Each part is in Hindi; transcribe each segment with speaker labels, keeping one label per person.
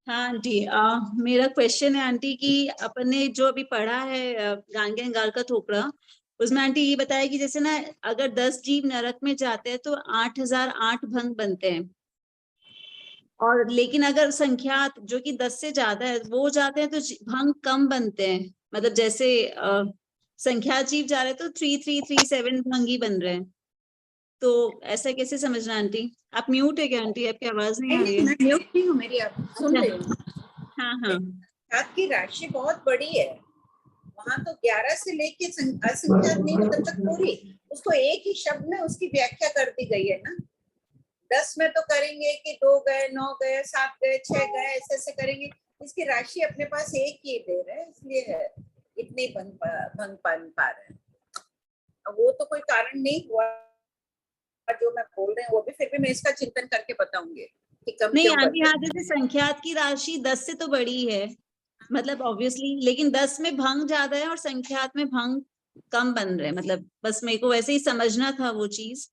Speaker 1: हाँ आंटी, मेरा क्वेश्चन है आंटी कि अपन ने जो अभी पढ़ा है गांगे अंगार का थोपड़ा, उसमें आंटी ये बताया कि जैसे ना अगर 10 जीव नरक में जाते हैं तो 8008 भंग बनते हैं, और लेकिन अगर संख्यात जो कि 10 से ज्यादा है वो जाते हैं तो भंग कम बनते हैं। मतलब जैसे संख्यात जीव जा रहे हैं तो 3337 भंग ही बन रहे हैं। तो ऐसा कैसे समझना आंटी? आप म्यूट है क्या आंटी? आपकी आवाज नहीं आ रही
Speaker 2: नहीं,
Speaker 1: है।
Speaker 2: मैं म्यूट नहीं हूँ, मेरी आप सुन रही हूँ।
Speaker 1: हाँ हाँ,
Speaker 2: संख्यात की राशि बहुत बड़ी है, वहां तो 11 से लेके असंख्यात नहीं तब तक पूरी, उसको एक ही शब्द में उसकी व्याख्या कर दी गई है ना। 10 में तो करेंगे कि 2 गए, 9 गए, 7 गए, 6 गए, ऐसे ऐसे करेंगे। इसकी राशि अपने पास एक ही दे रहे हैं, इसलिए है इतने भंग पा रहे हैं। वो तो कोई कारण नहीं हुआ जो मैं बोल रहे हैं, वो भी फिर भी मैं इसका चिंतन करके बताऊंगी कि कम
Speaker 1: नहीं
Speaker 2: क्यों
Speaker 1: आंटी,
Speaker 2: बन
Speaker 1: हाँ जैसे संख्यात की राशि 10 से तो बड़ी है, मतलब ऑब्वियसली, लेकिन 10 में भंग ज्यादा है और संख्यात में भंग कम बन रहे हैं। मतलब बस मेरे को वैसे ही समझना था वो चीज।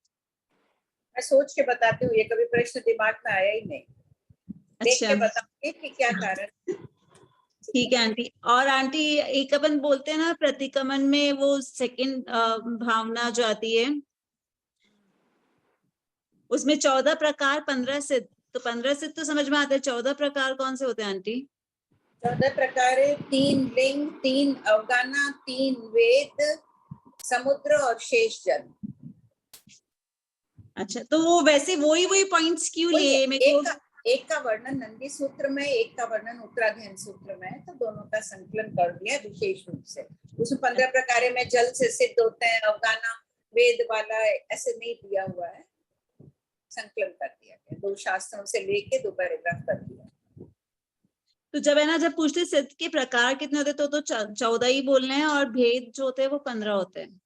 Speaker 2: मैं सोच के बताती हूँ, ये कभी प्रश्न दिमाग में आया ही नहीं। देख
Speaker 1: अच्छा
Speaker 2: के बताऊंगी कि क्या कारण।
Speaker 1: ठीक है आंटी। और आंटी एक अपन बोलते हैं ना प्रतिक्रमण में वो सेकंड भावना जो आती है, उसमें 14 प्रकार 15 सिद्ध, तो 15 सिद्ध तो समझ में आते हैं, 14 प्रकार कौन से होते हैं आंटी?
Speaker 2: 14 प्रकार, 3 लिंग, 3 अवगाना, 3 वेद, समुद्र और शेष जल।
Speaker 1: अच्छा, तो वो वैसे वही पॉइंट्स क्यों
Speaker 2: वही
Speaker 1: लिए मेरे को?
Speaker 2: एक का वर्णन नंदी सूत्र में, एक का वर्णन उत्तराधीन सूत्र में, तो दोनों का संकलन कर दिया विशेष रूप से। उसमें 15 प्रकार में जल से सिद्ध होते हैं, अवगाना वेद वाला ऐसे नहीं दिया हुआ है, संकलन कर दिया गया, 2 शास्त्रों से लेके 2 पैराग्राफ कर दिया।
Speaker 1: तो जब है ना, जब पूछते सिद्ध के प्रकार कितने होते तो 14 ही बोलने हैं, और भेद जो होते हैं वो 15 होते हैं।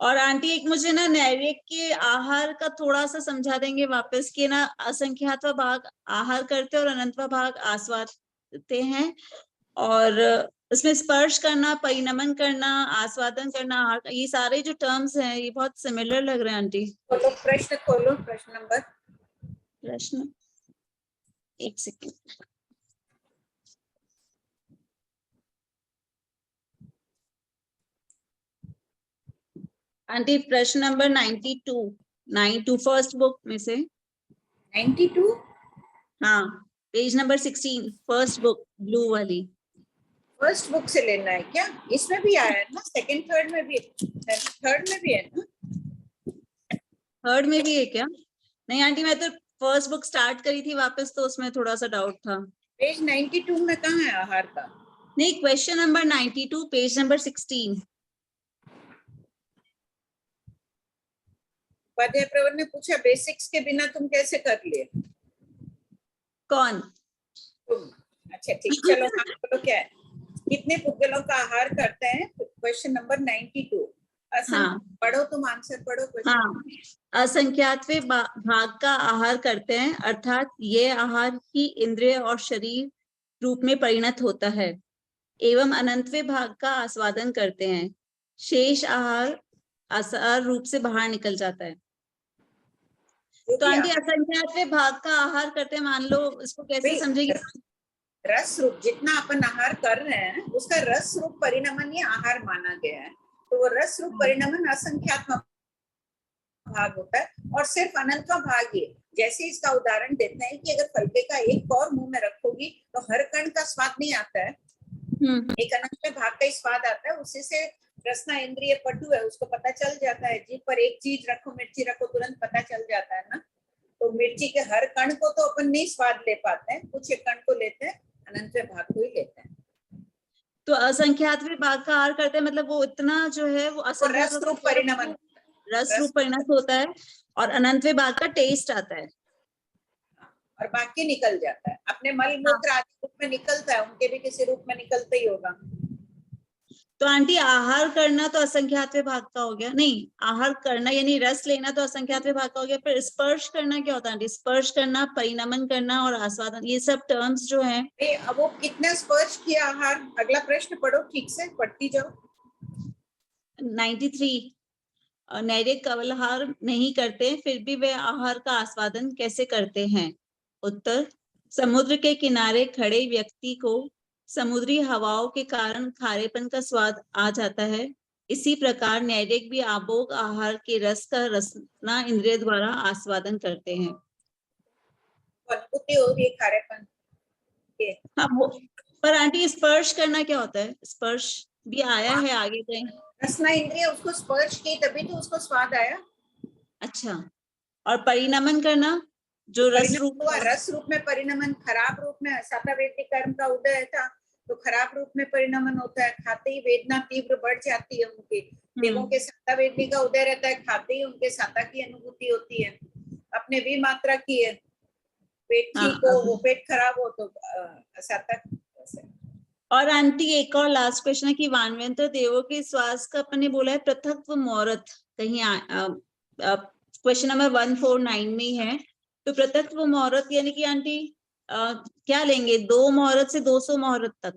Speaker 1: और आंटी एक मुझे ना नैरेक के आहार का थोड़ा सा समझा देंगे वापस, के ना असंख्यातवा भाग आहार करते हैं और अनंतवा भाग आस्वादते हैं, और इसमें स्पर्श करना, परिणमन करना, आस्वादन करना, आहार, ये सारे जो टर्म्स हैं ये बहुत सिमिलर लग रहे हैं आंटी।
Speaker 2: खोलो प्रश्न, खोलो प्रश्न नंबर।
Speaker 1: प्रश्न, एक सेकेंड आंटी। प्रश्न नंबर 92 फर्स्ट बुक में से।
Speaker 2: 92
Speaker 1: हाँ, page number 16 first book, blue वाली।
Speaker 2: फर्स्ट बुक से लेना है क्या? इसमें भी आया है ना, सेकंड थर्ड में भी, थर्ड में भी है ना?
Speaker 1: थर्ड में भी है क्या? नहीं आंटी, मैं तो फर्स्ट बुक स्टार्ट करी थी वापस, तो उसमें थोड़ा सा डाउट था।
Speaker 2: पेज 92 में कहाँ है आहार का?
Speaker 1: नहीं, question number 92 page number 16।
Speaker 2: Upadhyay Pravar ने पूछा बेसिक्स के बिना तुम कैसे कर लिए?
Speaker 1: कौन?
Speaker 2: तुम। अच्छा ठीक, चलो हाँ बोलो क्या है? कितने पुद्गलों का आहार करते हैं? Question number 92।
Speaker 1: हाँ
Speaker 2: पढ़ो, तुम आंसर पढ़ो क्वेश्चन।
Speaker 1: हाँ, असंख्यातवे भाग का आहार करते हैं, अर्थात ये आहार ही इंद्रिय और शरीर रूप में परिणत होता है, एवं अनंतवे भाग का आस्वादन करते हैं, शेष आहार आसार रूप से बाहर निकल जाता है। तो आंटी असंख्यातवे भाग का आहार करते हैं, मान लो इसको कैसे समझेगी?
Speaker 2: रस रूप जितना अपन आहार कर रहे हैं उसका रस रूप परिणमन ही आहार माना गया है, तो वो रस रूप परिणमन असंख्यात्मक भाग होता है और सिर्फ अनंतवा भाग ही। जैसे इसका उदाहरण देते हैं कि अगर फलके का एक और मुंह में रखोगी तो हर कण का स्वाद नहीं आता है, एक अनंत भाग का ही स्वाद आता है, उसी से रसना इंद्रिय पटु है, उसको पता चल जाता है। जीभ पर एक चीज रखो, मिर्ची रखो, तुरंत पता चल जाता है ना। तो मिर्ची के हर कण को तो अपन नहीं स्वाद ले पाते हैं, कुछ एक कण को लेते हैं, अनंत भाग को ही लेते हैं।
Speaker 1: तो असंख्यातवे भाग का आहार करते हैं, मतलब वो इतना जो है वो
Speaker 2: रस रूप परिणमन,
Speaker 1: रस रूप परिणत होता है, और अनंतवे भाग का टेस्ट आता है,
Speaker 2: और बाकी निकल जाता है, अपने मल मूत्र आदि रूप में निकलता है, उनके भी किसी रूप में निकलता ही होगा।
Speaker 1: तो आंटी आहार करना तो असंख्यातवे भाग का हो गया। नहीं, आहार करना यानी रस लेना तो असंख्यातवे भाग का हो गया। फिर स्पर्श करना क्या होता है आंटी? स्पर्श करना, परिणमन करना और आस्वादन, ये सब टर्म्स जो हैं।
Speaker 2: अब वो कितना स्पर्श किया आहार? अगला प्रश्न पढ़ो, ठीक से पढ़ती जाओ।
Speaker 1: 93, नैरिक कवलहार नहीं करते फिर भी वे आहार का आस्वादन कैसे करते हैं? उत्तर, समुद्र के किनारे खड़े व्यक्ति को समुद्री हवाओं के कारण खारेपन का स्वाद आ जाता है। इसी प्रकार नैरेक भी आबोग आहार के रस का रसना इंद्रिय द्वारा आस्वादन करते हैं।
Speaker 2: अनुभूति हो रही है खारेपन के।
Speaker 1: हाँ, पर आंटी स्पर्श करना क्या होता है? स्पर्श भी आया है आगे कहीं?
Speaker 2: रसना इंद्रिय उसको स्पर्श की तभी तो उसको स्वाद आया।
Speaker 1: अच्छा, और परिणमन करना जो रस रूप
Speaker 2: हुआ, रस रूप में परिणमन, खराब रूप में सातावेदी कर्म का उदय था तो खराब रूप में परिणमन होता है। खाते ही वेदना तीव्र बढ़ जाती है उनकी। देवों के सातावेदी का उदय रहता है, खाते ही उनके साता की अनुभूति होती है। अपने भी मात्रा की है, पेट ठीक हो, वो पेट खराब हो तो साता।
Speaker 1: और आंटी एक और लास्ट क्वेश्चन है कि वानवेंद्र देवों के श्वास का अपने बोला है पृथक्व मुहूर्त, कहीं क्वेश्चन नंबर 149 में है। तो पृथक्व मुहूर्त यानी कि आंटी क्या लेंगे? 2 मुहूर्त से 200 मुहूर्त तक?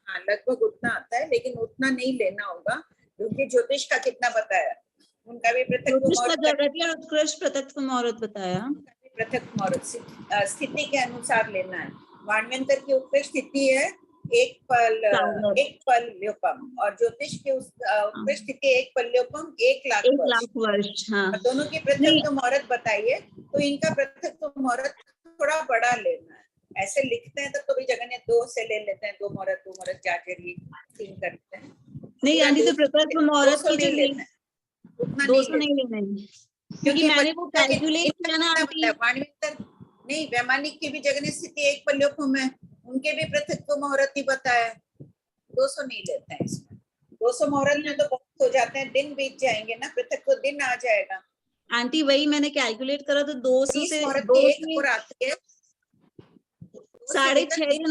Speaker 2: हाँ, लगभग उतना आता है, लेकिन उतना नहीं लेना होगा क्योंकि ज्योतिष का कितना बताया, उनका भी पृथक्व मुहूर्त,
Speaker 1: उत्कृष्ट पृथक्व मुहूर्त बताया।
Speaker 2: पृथक मुहूर्त स्थिति के अनुसार लेना है। वाणव्यंतर की उत्कृष्ट स्थिति है एक पल्योपम, और ज्योतिष की उत्कृष्ट स्थिति एक पल्योपम 1,00,000 वर्ष।
Speaker 1: हाँ,
Speaker 2: दोनों की पृथक मुहूर्त बताइए, तो इनका पृथक मुहूर्त थोड़ा बड़ा लेना है। ऐसे लिखते हैं तो भी जगह ने 2 से ले लेते हैं, 2 मुहूर्त 3 करते हैं।
Speaker 1: नहीं आंटी, तो पृथक्व मुहूर्त की जो
Speaker 2: लेना है, उतना
Speaker 1: 200 नहीं लेना है, क्योंकि मैंने वो कैलकुलेट किया ना आंटी।
Speaker 2: वाणव्यंतर नहीं, वैमानिक की भी जगह स्थिति एक पल्योपम है, उनके भी पृथक्व मुहूर्त ही बताया। 200 नहीं लेते हैं इसमें। 200 मुहूर्त में तो बहुत हो जाते हैं, दिन बीत जाएंगे ना, पृथक्व दिन आ जाएगा।
Speaker 1: आंटी वही मैंने कैलकुलेट करा तो 200 से
Speaker 2: 6.5
Speaker 1: दिन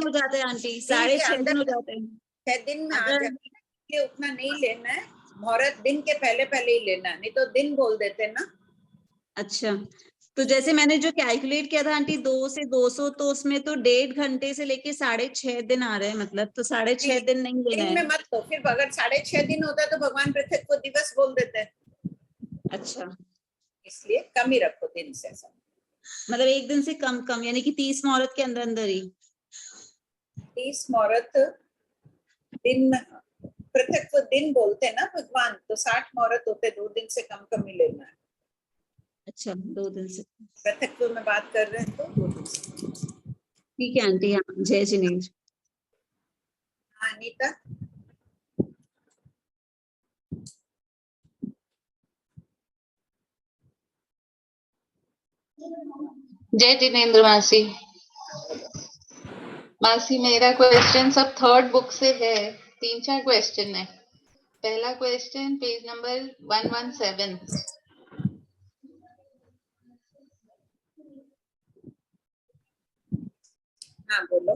Speaker 1: हो जाते हैं आंटी, 6.5 दिन हो जाते हैं।
Speaker 2: 6 दिन में आ जाएगा, इसलिए उतना नहीं लेना है। मुहूर्त दिन के पहले ही लेना, नहीं तो दिन बोल देते ना।
Speaker 1: अच्छा, तो जैसे मैंने जो कैलकुलेट किया था आंटी 2 से 200, तो उसमें तो 1.5 घंटे से लेके 6.5 दिन आ रहे हैं, मतलब तो 6.5 दिन नहीं लेना है।
Speaker 2: में मत तो फिर अगर 6.5 दिन होता है तो भगवान पृथक को दिवस बोल देते हैं।
Speaker 1: अच्छा, इसलिए
Speaker 2: कम ही रखो दिन से,
Speaker 1: मतलब 1 दिन से कम यानी कि 30 मुहूर्त के अंदर अंदर ही
Speaker 2: 30 मुहूर्त दिन पृथक दिन बोलते हैं ना भगवान, तो 60 मुहूर्त होते, 2 दिन से कम ही लेना है।
Speaker 1: अच्छा, 2 दिन से
Speaker 2: पृथक में बात कर रहे हैं तो 2 दिन से।
Speaker 1: ठीक है आंटी। जय जिनेन्द्र।
Speaker 2: अनीता,
Speaker 3: जय जिनेन्द्र मासी। मासी मेरा क्वेश्चन सब 3rd बुक से है, 3-4 क्वेश्चन है। पहला क्वेश्चन पेज नंबर 117।
Speaker 2: हाँ बोलो।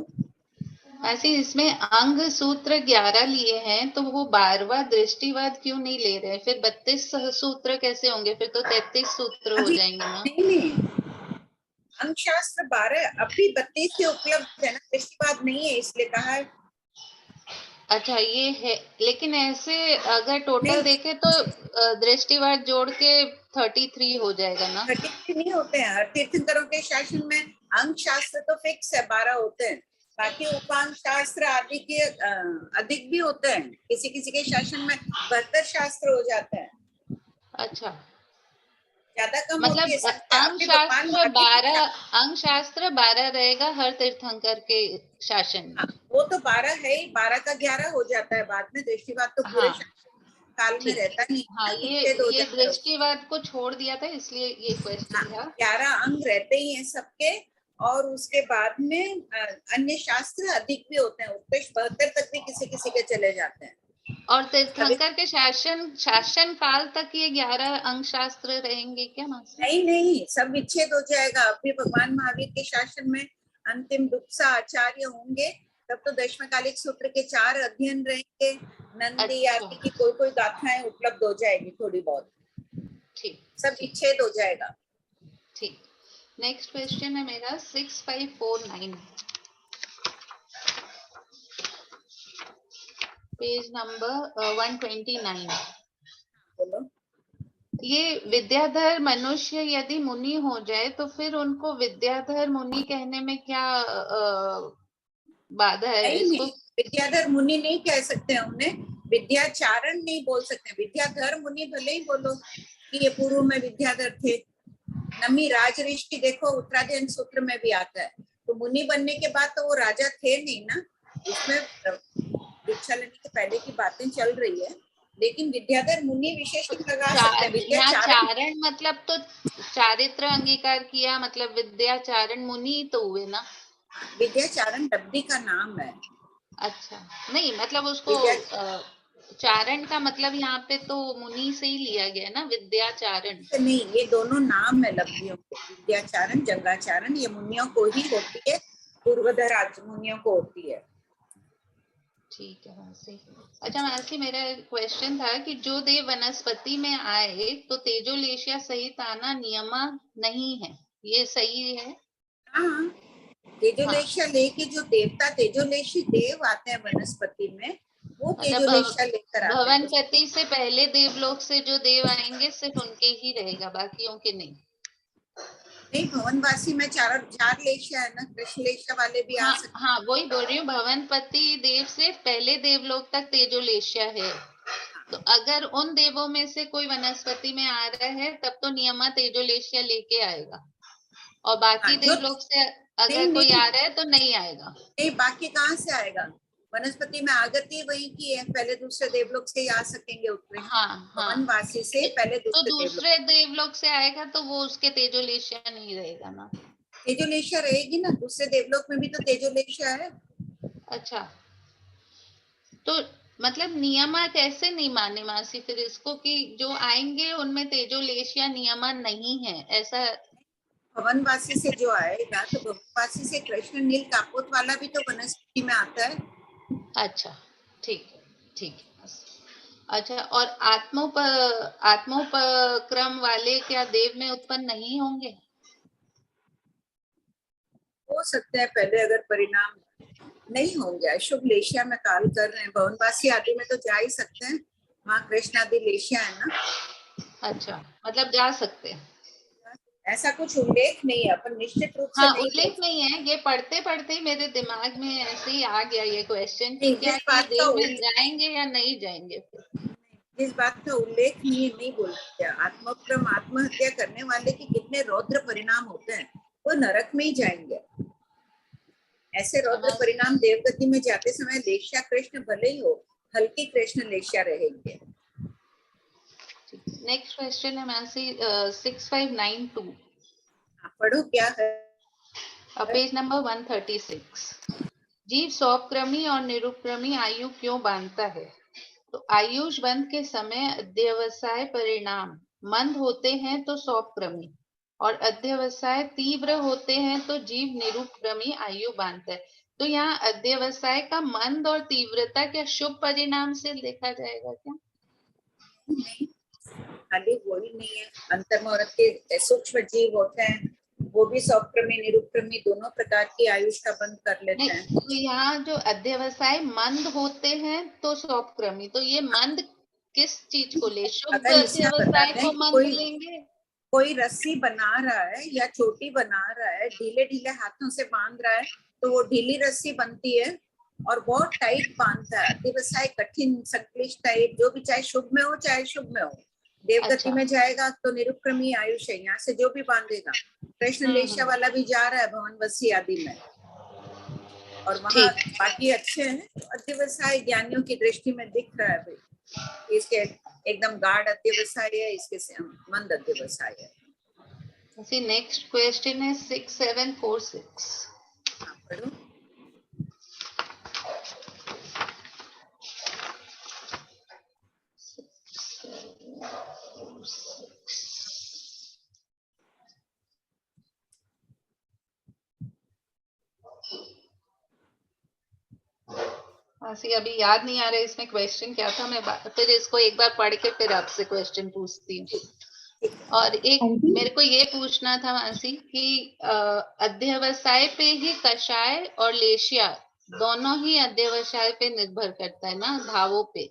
Speaker 3: मासी इसमें अंग सूत्र 11 लिए हैं, तो वो 12वां दृष्टिवाद क्यों नहीं ले रहे? फिर 32 सूत्र कैसे होंगे? फिर तो 33 सूत्र हो जाएंगे ना।
Speaker 2: नहीं, अंग शास्त्र 12 अभी 32 से उपलब्ध है ना, दृष्टिवाद नहीं है इसलिए कहा है।
Speaker 3: अच्छा ये है, लेकिन ऐसे अगर टोटल देखे तो दृष्टिवाद जोड़ के 33 हो जाएगा ना।
Speaker 2: 33 नहीं होते हैं, हर तीर्थंकरों के शासन में अंग शास्त्र तो फिक्स है, 12 होते हैं। बाकी उपांग शास्त्र आदि के अधिक भी होते हैं, किसी किसी के शासन में 72 शास्त्र हो जाते हैं।
Speaker 3: अच्छा,
Speaker 2: ज्यादा कम
Speaker 3: मतलब
Speaker 2: होती है
Speaker 3: अंग शास्त्र 12 रहेगा हर तीर्थंकर के शासन में।
Speaker 2: हाँ, वो तो 12 है ही, 12 का 11 हो जाता है बाद में। दृष्टिवाद तो पूरे काल में रहता ही।
Speaker 3: हाँ, ये दृष्टिवाद को छोड़ दिया था, इसलिए ये क्वेश्चन था।
Speaker 2: 11 अंग रहते ही हैं सबके, और उसके बाद में अन्य शास्त्र अधिक भी होते हैं, उत्कृष्ट 72 तक भी किसी किसी के चले जाते हैं।
Speaker 3: और तीर्थंकर के शासन काल तक ये 11 अंग शास्त्र रहेंगे क्या मासी?
Speaker 2: नहीं, सब विच्छेद हो जाएगा। अभी भगवान महावीर के शासन में अंतिम दुक्सा आचार्य होंगे, तब तो दशमकालिक सूत्र के 4 अध्ययन रहेंगे। नंदी आदि की कोई गाथाएं उपलब्ध हो जाएगी थोड़ी बहुत।
Speaker 3: ठीक,
Speaker 2: सब विच्छेद हो जाएगा।
Speaker 3: ठीक। नेक्स्ट क्वेश्चन है मेरा 6549, पेज नंबर 129।
Speaker 2: बोलो।
Speaker 3: ये विद्याधर मनुष्य यदि मुनि हो जाए तो फिर उनको विद्याधर मुनि कहने में क्या बाधा है?
Speaker 2: नहीं
Speaker 3: इसको
Speaker 2: नहीं, विद्याधर मुनि नहीं कह सकते हैं उन्हें, विद्याचारण नहीं बोल सकते। विद्याधर मुनि भले ही बोलो कि ये पूर्व में विद्याधर थे। नमी राज ऋषि देखो उत्तराध्ययन सूत्र में भी आता है। तो मुनि बनने के बाद तो वो राजा थे नहीं ना, उसमें दीक्षा लेने के पहले की बातें चल रही है। लेकिन विद्याधर मुनि विशेषण लगा सकते हैं।
Speaker 3: यहाँ
Speaker 2: विद्याचारण
Speaker 3: चारण मतलब तो चारित्र अंगीकार किया, मतलब विद्याचारण मुनि तो हुए ना।
Speaker 2: विद्याचारण डब्बी का नाम है।
Speaker 3: अच्छा, नहीं मतलब उसको चारण का मतलब यहाँ पे तो मुनि से ही लिया गया ना, विद्याचारण।
Speaker 2: नहीं, ये दोनों नाम है लब्धियों के। विद्याचारण जंगाचारण ये मुनियों को ही होती है, पूर्वधर मुनियों को होती है।
Speaker 3: ठीक है मानसी। अच्छा मानसी, मेरा क्वेश्चन था कि जो देव वनस्पति में आए तो तेजोलेशिया सहित आना नियमा नहीं है, ये सही है?
Speaker 2: हाँ, तेजोलेशिया लेके जो देवता तेजोलेशी देव आते हैं वनस्पति में, वो
Speaker 3: मतलब
Speaker 2: तेजोलेशिया लेकर आते हैं।
Speaker 3: भवनपति से पहले देवलोक से जो देव आएंगे सिर्फ उनके ही रहेगा, बाकियों के नहीं?
Speaker 2: नहीं, भवनवासी में चार लेशिया है ना, कृष्ण लेशिया वाले भी आ
Speaker 3: हाँ
Speaker 2: सकते
Speaker 3: हाँ, वही बोल रही हूँ, भवनपति देव से पहले देवलोक तक तेजोलेशिया है। तो अगर उन देवों में से कोई वनस्पति में आ रहा है तब तो नियमा तेजोलेशिया लेके आएगा, और बाकी
Speaker 2: जो
Speaker 3: देवलोक से
Speaker 2: नहीं
Speaker 3: अगर कोई
Speaker 2: नहीं
Speaker 3: आ रहा है तो नहीं आएगा।
Speaker 2: नहीं, बाकी कहाँ से आएगा? वनस्पति में आगति वही की है, पहले दूसरे देवलोक से ही आ सकेंगे उतरे।
Speaker 3: हाँ हाँ,
Speaker 2: भवनवासी से पहले
Speaker 3: तो
Speaker 2: दूसरे देवलोक।
Speaker 3: दूसरे देवलोक से आएगा तो वो उसके तेजोलेशिया नहीं रहेगा ना।
Speaker 2: तेजोलेशिया रहेगी ना, दूसरे देवलोक में भी तो तेजोलेशिया है।
Speaker 3: अच्छा, तो मतलब नियमा कैसे नहीं माने मासी फिर इसको, कि जो आएंगे उनमें तेजोलेशिया नियमा नहीं है ऐसा?
Speaker 2: भवनवासी से जो आएगा तो भवनवासी से कृष्ण नील कापोत वाला भी तो वनस्पति में आता है।
Speaker 3: अच्छा, ठीक है ठीक है। अच्छा, और आत्मोपक्रम वाले क्या देव में उत्पन्न नहीं होंगे?
Speaker 2: हो सकते हैं पहले, अगर परिणाम नहीं होंगे। अशुभ लेशिया में काल कर रहे हैं, भवनवासी आदि में तो जा ही सकते हैं, वहाँ कृष्ण आदि लेशिया है ना।
Speaker 3: अच्छा, मतलब जा सकते हैं।
Speaker 2: ऐसा कुछ उल्लेख नहीं है, अपन निश्चित रूप से
Speaker 3: हाँ,
Speaker 2: नहीं बोल
Speaker 3: उल्लेख नहीं है, ये पढ़ते पढ़ते ही मेरे दिमाग में ऐसे ही आ गया ये क्वेश्चन कि
Speaker 2: नहीं,
Speaker 3: क्या ये देव में जाएंगे या नहीं जाएंगे फिर?
Speaker 2: जिस बात का उल्लेख नहीं बोलते। आत्मक्रम आत्महत्या करने वाले के कितने रौद्र परिणाम होते हैं, वो नरक में ही जाएंगे। ऐसे रौद्र परिणाम देवगति में जाते समय लेशिया कृष्ण भले ही हो, हल्की कृष्ण लेशिया रहेंगे।
Speaker 3: नेक्स्ट क्वेश्चन है मानसी 6592।
Speaker 2: पढ़ो क्या है।
Speaker 3: Page number 136। जीव सौपक्रमी और निरुपक्रमी आयु क्यों बांधता है? तो आयुष बंध के समय अध्यवसाय परिणाम मंद होते हैं तो सौपक्रमी, और अध्यवसाय तीव्र होते हैं तो जीव निरुपक्रमी आयु बांधता है। तो यहाँ अध्यवसाय का मंद और तीव्रता क्या शुभ परिणाम से देखा जाएगा क्या?
Speaker 2: नहीं, खाली वही नहीं है, अंतर्मुहूर्त के सूक्ष्म जीव होते हैं, वो भी सौपक्रमी निरुपक्रमी दोनों प्रकार की आयुष का बंद कर लेते हैं।
Speaker 3: तो यहाँ जो अध्यवसाय मंद होते हैं तो सौपक्रमी, तो ये मंद किस चीज को ले, शुभ
Speaker 2: अगर इसका बता
Speaker 3: अध्यवसाय
Speaker 2: दें
Speaker 3: को
Speaker 2: कि
Speaker 3: मंद लेंगे?
Speaker 2: कोई रस्सी बना रहा है या चोटी बना रहा है, ढीले ढीले हाथों से बांध रहा है, तो वो ढीली रस्सी बनती है और बहुत टाइट बांधता है। अध्यवसाय कठिन संक्लिष्ट टाइप, जो भी, चाहे शुभ में हो चाहे शुभ में हो। देवगति
Speaker 3: अच्छा।
Speaker 2: में जाएगा तो निरुपक्रमी आयुष है, यहाँ से जो भी बांधेगा। कृष्ण लेशिया वाला भी जा रहा है भवनवसी आदि में, और वहां बाकी अच्छे हैं। तो अध्यवसाय ज्ञानियों की दृष्टि में दिख रहा है भाई, इसके एकदम गाढ़ अध्यवसाय है, इसके मंद अध्यवसाय है।
Speaker 3: See, next question है 6746।
Speaker 2: हाँ, पढ़ो।
Speaker 3: सी अभी याद नहीं आ रहा है इसमें क्वेश्चन क्या था, मैं फिर इसको एक बार पढ़ के फिर आपसे क्वेश्चन पूछती हूँ। और एक मेरे को ये पूछना था मानसी कि अध्यवसाय पे ही कषाय और लेशिया दोनों ही अध्यवसाय पे निर्भर करता है ना, भावों पे?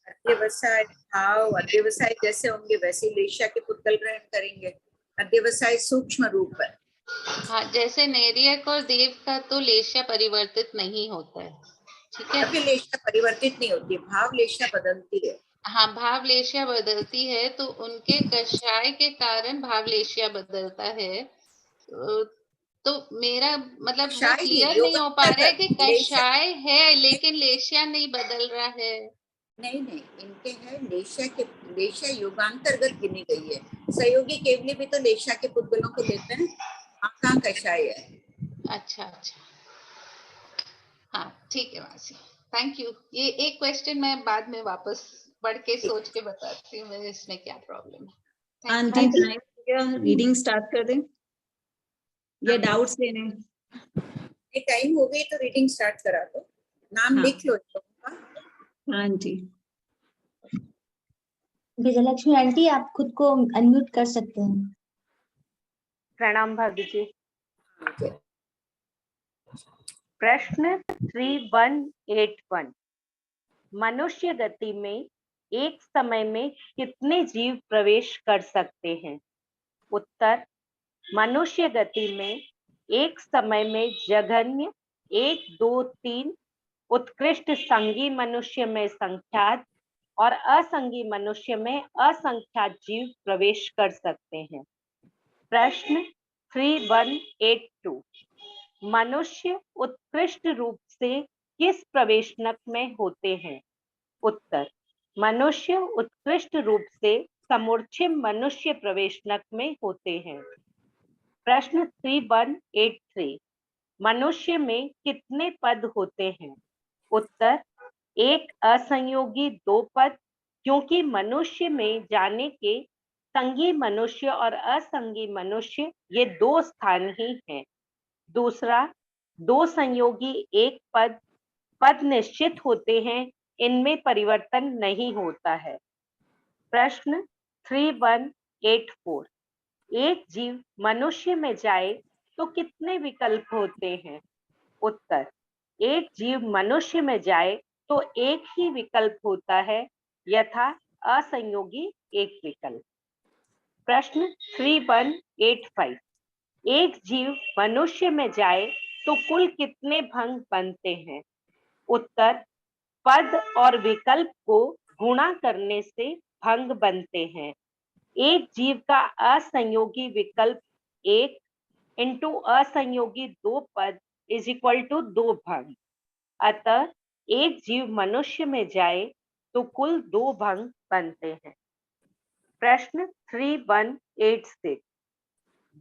Speaker 2: अध्यवसाय भाव अध्यवसाय जैसे होंगे वैसे लेशा के पुद्गल ग्रहण करेंगे। अध्यवसाय सूक्ष्म रूप है।
Speaker 3: हाँ, जैसे नेरियक और देव का तो लेशा परिवर्तित नहीं होता है, ठीक है।
Speaker 2: अभी लेशा परिवर्तित नहीं होती, भाव लेशा बदलती है।
Speaker 3: हाँ, भाव लेशिया बदलती है, तो उनके कषाय के कारण भाव लेशिया बदलता है। तो मेरा मतलब वो
Speaker 2: कषाय ही,
Speaker 3: क्लियर नहीं हो पा रहा है कि
Speaker 2: लेशा
Speaker 3: कषाय है लेकिन लेशिया नहीं बदल रहा है।
Speaker 2: नहीं, इनके है लेशा युगांतर्गत गिनी गई है। सहयोगी केवली भी तो लेशा के पुद्गलों को लेते हैं, कहाँ कषाय है।
Speaker 3: अच्छा, हाँ ठीक है मासी, थैंक यू। ये एक क्वेश्चन मैं बाद में वापस पढ़ के सोच के बताती हूँ मेरे इसमें क्या प्रॉब्लम है।
Speaker 1: आंटी टाइम हो गया, रीडिंग स्टार्ट कर दें या डाउट्स लेने?
Speaker 2: ये टाइम हो गई तो रीडिंग स्टार्ट करा दो। नाम
Speaker 1: हाँ।
Speaker 2: लिख लो इन लोगों का।
Speaker 1: हाँ जी।
Speaker 4: विजयलक्ष्मी आंटी, आप खुद को अनम्यूट कर सकते हैं।
Speaker 5: प्रणाम भाभी जी।
Speaker 2: Okay.
Speaker 5: प्रश्न 3181, मनुष्य गति में एक समय में कितने जीव प्रवेश कर सकते हैं? उत्तर, मनुष्य गति में एक समय में जघन्य 1, 2, 3 उत्कृष्ट संगी मनुष्य में संख्यात और असंगी मनुष्य में असंख्यात जीव प्रवेश कर सकते हैं। प्रश्न 3182, मनुष्य उत्कृष्ट रूप से किस प्रवेशनक में होते हैं? उत्तर, मनुष्य उत्कृष्ट रूप से समूर्च्छिम मनुष्य प्रवेशनक में होते हैं। प्रश्न 3183, मनुष्य में कितने पद होते हैं? उत्तर, एक असंयोगी 2 पद, क्योंकि मनुष्य में जाने के संगी मनुष्य और असंगी मनुष्य ये 2 स्थान ही हैं। दूसरा, 2 संयोगी 1 पद, पद निश्चित होते हैं, इनमें परिवर्तन नहीं होता है। प्रश्न 3184, एक जीव मनुष्य में जाए तो कितने विकल्प होते हैं? उत्तर, एक जीव मनुष्य में जाए तो एक ही विकल्प होता है, यथा असंयोगी 1 विकल्प। प्रश्न 3185, एक जीव मनुष्य में जाए तो कुल कितने भंग बनते हैं? उत्तर, पद और विकल्प को गुणा करने से भंग बनते हैं। एक जीव का असंयोगी विकल्प 1 इंटू असंयोगी 2 पद इज इक्वल टू 2 भंग। अतः एक जीव मनुष्य में जाए तो कुल 2 भंग बनते हैं। प्रश्न 3186,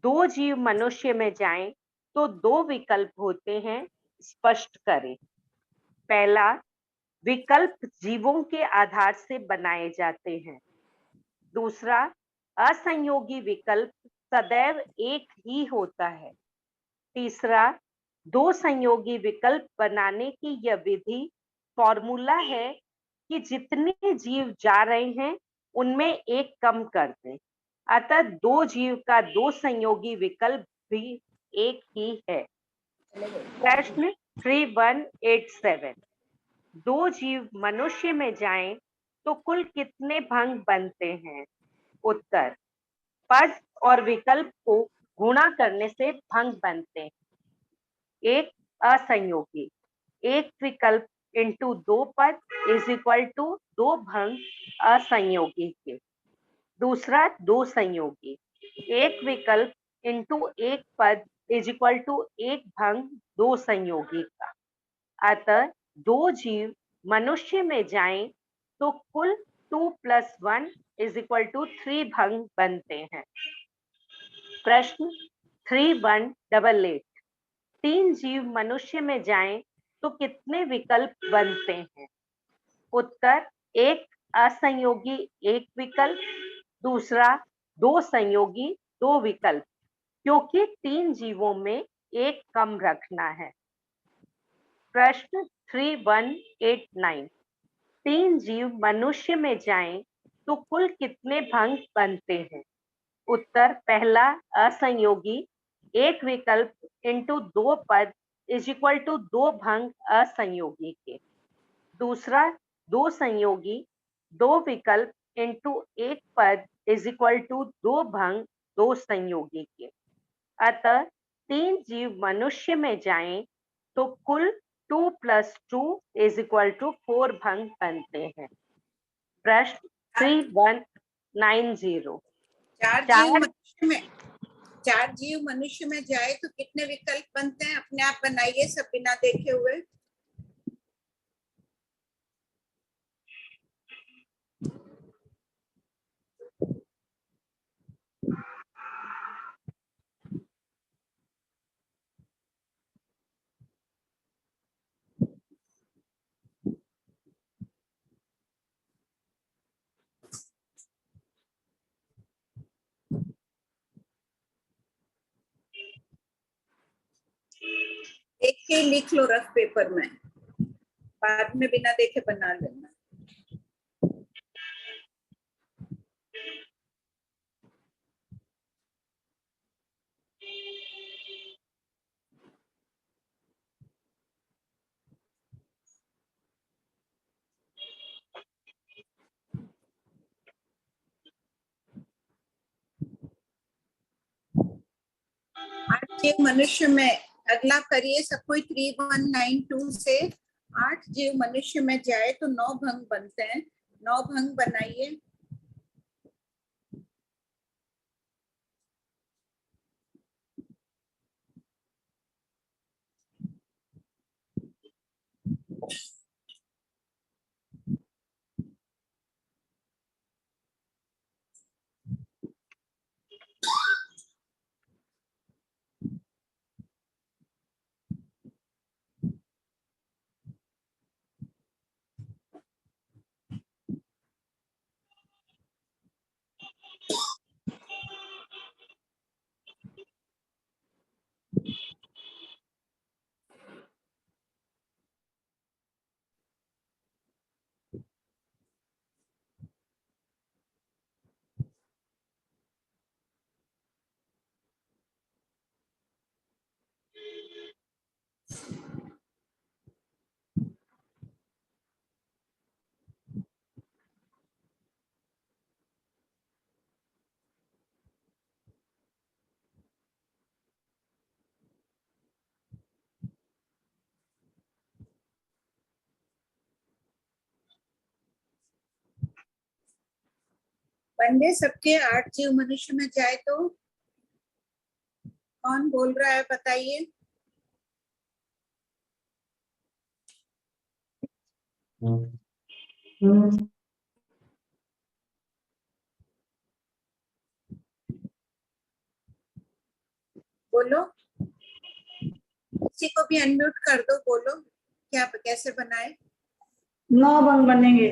Speaker 5: 2 जीव मनुष्य में जाएं तो 2 विकल्प होते हैं, स्पष्ट करें। पहला, विकल्प जीवों के आधार से बनाए जाते हैं। दूसरा, असंयोगी विकल्प सदैव एक ही होता है। तीसरा, 2 संयोगी विकल्प बनाने की यह विधि फॉर्मूला है कि जितने जीव जा रहे हैं उनमें एक कम कर दें, अतः 2 जीव का 2 संयोगी विकल्प भी एक ही है। प्रश्न 3187, 2 जीव मनुष्य में जाएं तो कुल कितने भंग बनते हैं? उत्तर, पद और विकल्प को गुणा करने से भंग बनते हैं। एक असंयोगी, एक विकल्प इंटू 2 पद इज इक्वल टू 2 भंग असंयोगी के। दूसरा, 2 संयोगी, एक विकल्प इंटू 1 पद इज इक्वल टू 1 भंग 2 संयोगी का। अतः 2 जीव मनुष्य में जाएं तो कुल 2 + 1 इज इक्वल टू 3 भंग बनते हैं। प्रश्न 3188, 3 जीव मनुष्य में जाएं तो कितने विकल्प बनते हैं? उत्तर, एक असंयोगी 1 विकल्प, दूसरा 2 संयोगी 2 विकल्प, क्योंकि 3 जीवों में एक कम रखना है। प्रश्न 3189, 3 जीव मनुष्य में जाएं तो कुल कितने भंग बनते हैं? उत्तर, पहला असंयोगी 1 विकल्प इंटू 2 पद इज इक्वल टू 2 भंग असंयोगी के। दूसरा, 2 संयोगी 2 विकल्प इंटू एक पद इज इक्वल टू 2 भंग 2 संयोगी के। अतः 3 जीव मनुष्य में जाएं तो कुल 2 + 2 इज इक्वल टू 4 भंग बनते हैं। प्रश्न 3190।
Speaker 2: चार जीव मनुष्य में जाए तो कितने विकल्प बनते हैं? अपने आप बनाइए सब बिना देखे हुए। एक के लिख लो रफ पेपर में, बाद में बिना देखे बना लेना। जीव मनुष्य में, अगला करिए सब कोई 3192 से। 8 जीव मनुष्य में जाए तो 9 भंग बनते हैं। 9 भंग बनाइए। बंदे सबके 8 जीव मनुष्य में जाए तो कौन बोल रहा है बताइए। बोलो, किसी को भी अनम्यूट कर दो, बोलो क्या कैसे बनाए।
Speaker 6: 9 भंग बनेंगे।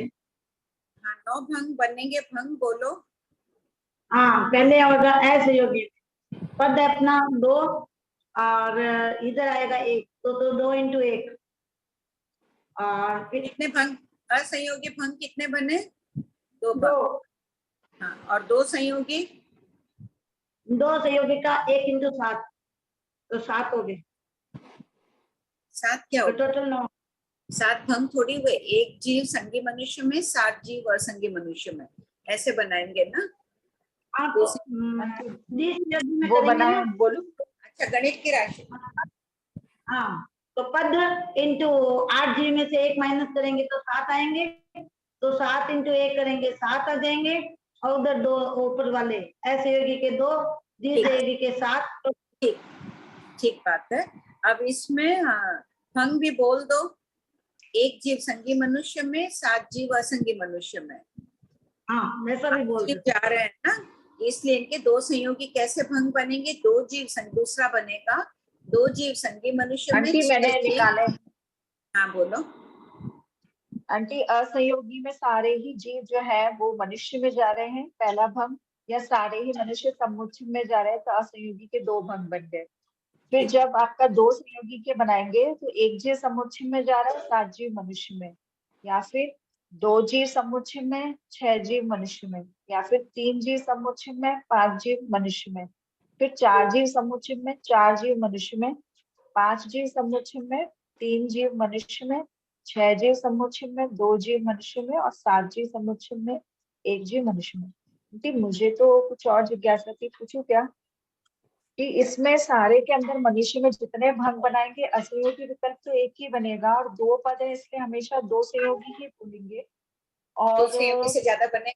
Speaker 2: हाँ 9 भंग बनेंगे। भंग बोलो।
Speaker 6: हाँ पहले होगा असहयोगी पद अपना 2 और इधर आएगा 1 तो 2 × 1 और फिर
Speaker 2: कितने भंग? असंयोगी भंग कितने बने? 2
Speaker 6: 2।
Speaker 2: भंग। हाँ और 2 संयोगी?
Speaker 6: 2 सहयोगी का 1 × 7 तो 7 हो गए।
Speaker 2: 7 क्या
Speaker 6: तो
Speaker 2: हो?
Speaker 6: टोटल 9।
Speaker 2: 7 भंग थोड़ी हुए। 1 जीव संगी मनुष्य में, 7 जीव असंगी मनुष्य में, ऐसे बनाएंगे ना।
Speaker 6: हाँ तो में
Speaker 7: वो
Speaker 6: करेंगे
Speaker 7: बनाए
Speaker 6: ना।
Speaker 7: बोलो।
Speaker 2: अच्छा गणित की राशि।
Speaker 6: हाँ तो पद इंटू 8 जीव में से 1 माइनस करेंगे तो 7 आएंगे। तो 7 × 1 करेंगे 7 आ जाएंगे और उधर 2 ऊपर वाले असहयोगी के 2 द्विसहयोगी के 7।
Speaker 2: ठीक ठीक बात है। अब इसमें भंग भी बोल दो। 1 जीव संगी मनुष्य में, 7 जीव असंगी मनुष्य में।
Speaker 6: हाँ वैसा भी बोल
Speaker 2: जीव जा रहे हैं ना, इसलिए इनके 2 संयोगी कैसे भंग बनेंगे? 2 जीव दूसरा बनेगा 2 जीव संगी मनुष्य में।
Speaker 7: आंटी मैंने निकाले।
Speaker 2: हाँ बोलो।
Speaker 7: आंटी असहयोगी में सारे ही जीव जो है वो मनुष्य में जा रहे हैं, पहला भंग, या सारे ही मनुष्य समुच्चय में जा रहे हैं तो असहयोगी के 2 भंग बन गए। फिर जब आपका 2 संयोगी के बनाएंगे तो 1 जीव समुच्चय में जा रहा है, 7 जीव मनुष्य में, या फिर 2 जीव समुच्चय में, 6 जीव मनुष्य में, या फिर 3 जीव समुच्चय में, 5 जीव मनुष्य में, फिर 4 जीव समुच्चय में, 4 जीव मनुष्य में, 5 जीव समुच्चय में, 3 जीव मनुष्य में, 6 जीव समुच्चय में, 2 जीव मनुष्य में और 7 जीव समुच्चय में एक जीव मनुष्य में। आंटी मुझे तो कुछ और जिज्ञासा थी, पूछूं क्या कि इसमें सारे के अंदर मनुष्य में जितने भंग बनाएंगे असहयोगी विकल्प तो एक ही बनेगा, और दो पद है इसलिए हमेशा दो संयोगी ही बोलेंगे,
Speaker 2: दो
Speaker 7: और
Speaker 2: संयोगी से ज्यादा बने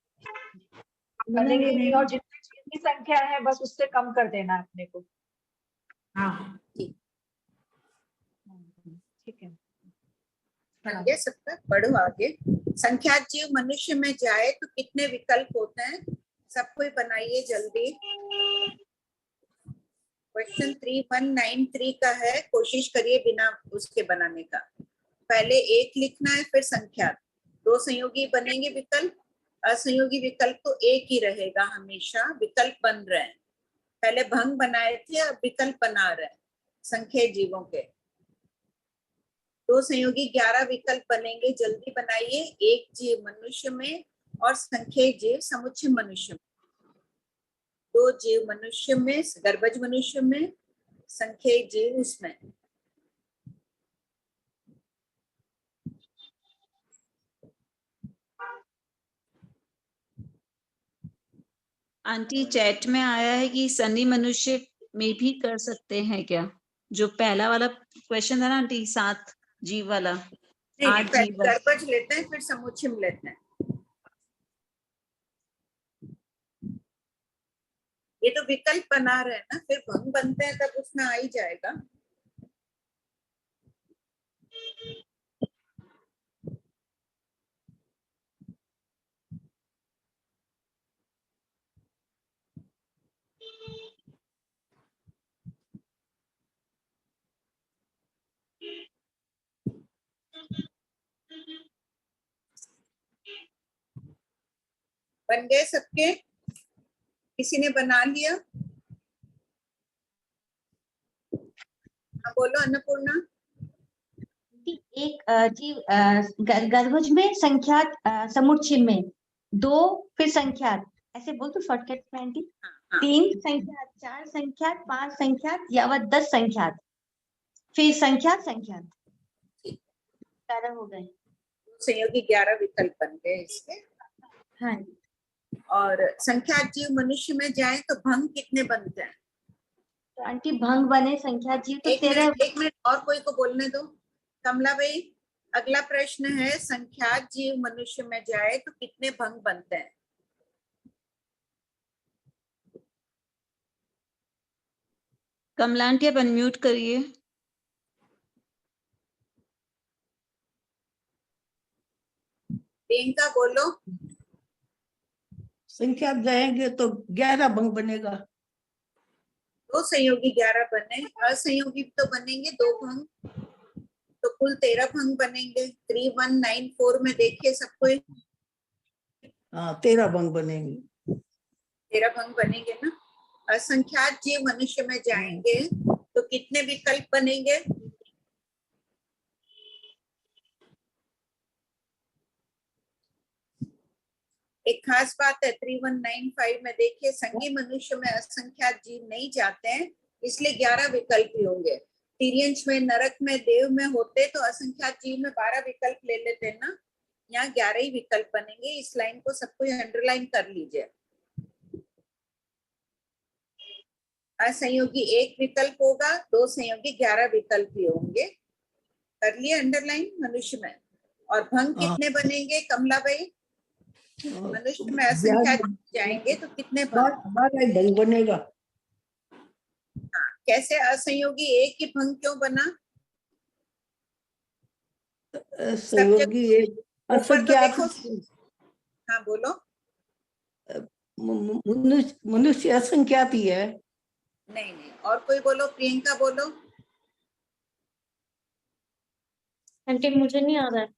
Speaker 7: बनेंगे नहीं, और जितनी जीव की संख्या है बस उससे कम कर देना है अपने को।
Speaker 6: हाँ
Speaker 7: ठीक है।
Speaker 2: समझे सबका? पढ़ो आगे। संख्यात जीव मनुष्य में जाए तो कितने विकल्प होते हैं? सब कोई बनाइए जल्दी। क्वेश्चन 3193 का है, कोशिश करिए बिना उसके बनाने का। पहले एक लिखना है, फिर संख्यात। दो संयोगी बनेंगे विकल्प, असंयोगी विकल्प तो एक ही रहेगा हमेशा। विकल्प बन रहे हैं, पहले भंग बनाए थे, अब विकल्प बना रहे हैं संख्या जीवों के। दो संयोगी 11 विकल्प बनेंगे, जल्दी बनाइए। एक जीव मनुष्य में और संख्या जीव समुच्चय मनुष्य में। दो जीव मनुष्य में, गर्भज मनुष्य में, संख्या जीव उसमें।
Speaker 1: आंटी चैट में आया है कि सनी मनुष्य में भी कर सकते हैं क्या? जो पहला वाला क्वेश्चन था ना आंटी, 7 जीव वाला,
Speaker 2: नहीं,
Speaker 1: 8 जीव वाला।
Speaker 2: गर्भज लेते हैं फिर समुच्चय में लेते हैं। ये तो विकल्प बना रहे हैं ना, फिर भंग बनते हैं तब उसमें आ ही जाएगा। बन गए सबके? किसी ने बना लिया? हाँ बोलो अन्नपूर्णा।
Speaker 4: एक जीव गर्भज में संख्यात समुच्चय में, दो फिर संख्यात, ऐसे बोल तो शॉर्टकट में आंटी।
Speaker 2: हाँ।
Speaker 4: 3 संख्यात, 4 संख्यात, 5 संख्यात, यावत 10 संख्यात, फिर संख्यात संख्यात, 11 हो गए।
Speaker 2: संयोगी 11 विकल्प बन गए इसके।
Speaker 4: हाँ
Speaker 2: और संख्यात जीव मनुष्य में जाए तो भंग कितने बनते हैं?
Speaker 4: तो आंटी भंग बने संख्यात जीव तो 13।
Speaker 2: एक मिनट और कोई को बोलने दो। कमला भाई, अगला प्रश्न है, संख्यात जीव मनुष्य में जाए तो कितने भंग बनते हैं?
Speaker 1: कमला आंटी आप अनम्यूट करिए।
Speaker 2: प्रियंका बोलो।
Speaker 8: संख्या जाएंगे तो 11 भंग बनेगा।
Speaker 2: दो संयोगी 11 बने, असंयोगी तो बनेंगे 2 भंग, तो कुल 13 भंग बनेंगे। 3194 में देखिए सबको,
Speaker 8: हाँ 13 भंग बनेंगे।
Speaker 2: 13 भंग बनेंगे ना। असंख्यात जीव मनुष्य में जाएंगे तो कितने विकल्प बनेंगे? एक खास बात है 3195 में देखिए, संगी मनुष्य में असंख्यात जीव नहीं जाते हैं, इसलिए 11 विकल्प ही होंगे। तिर्यंश में, नरक में, देव में होते तो असंख्यात जीव में 12 विकल्प ले लेते ना। यहाँ 11 ही विकल्प बनेंगे। इस लाइन को सबको अंडरलाइन कर लीजिए। असंयोगी 1 विकल्प होगा, दो संयोगी 11 विकल्प ही होंगे। कर लिए अंडरलाइन मनुष्य में। और भंग कितने बनेंगे कमला भाई? मनुष्य में असंख्यात जाएंगे तो कितने भंग?
Speaker 8: 12 भंग बनेगा।
Speaker 2: हाँ, कैसे? असंयोगी 1 ही भंग क्यों बना?
Speaker 8: संयोगी एक असंख्यात।
Speaker 2: हाँ बोलो।
Speaker 8: मनुष्य असंख्यात ही है।
Speaker 2: नहीं नहीं, और कोई बोलो। प्रियंका बोलो।
Speaker 4: आंटी मुझे नहीं आ रहा है,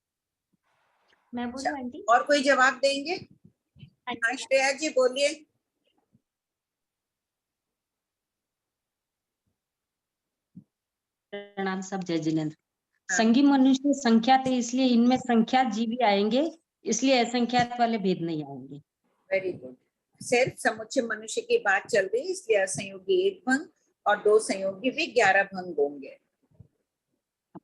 Speaker 4: मैं बोलूं आंटी?
Speaker 2: और कोई जवाब देंगे? हाँ श्रेया जी बोलिए।
Speaker 9: प्रणाम सब, जय जिनेन्द्र।
Speaker 2: हाँ।
Speaker 9: संगी मनुष्य संख्यात है, इसलिए इनमें संख्यात जीव ही आएंगे, इसलिए असंख्यात वाले भेद नहीं आएंगे।
Speaker 2: Very good. सिर्फ समुच्चय मनुष्य की बात चल रही है, इसलिए असंयोगी 1 भंग और 2 संयोगी भी 11 भंग होंगे।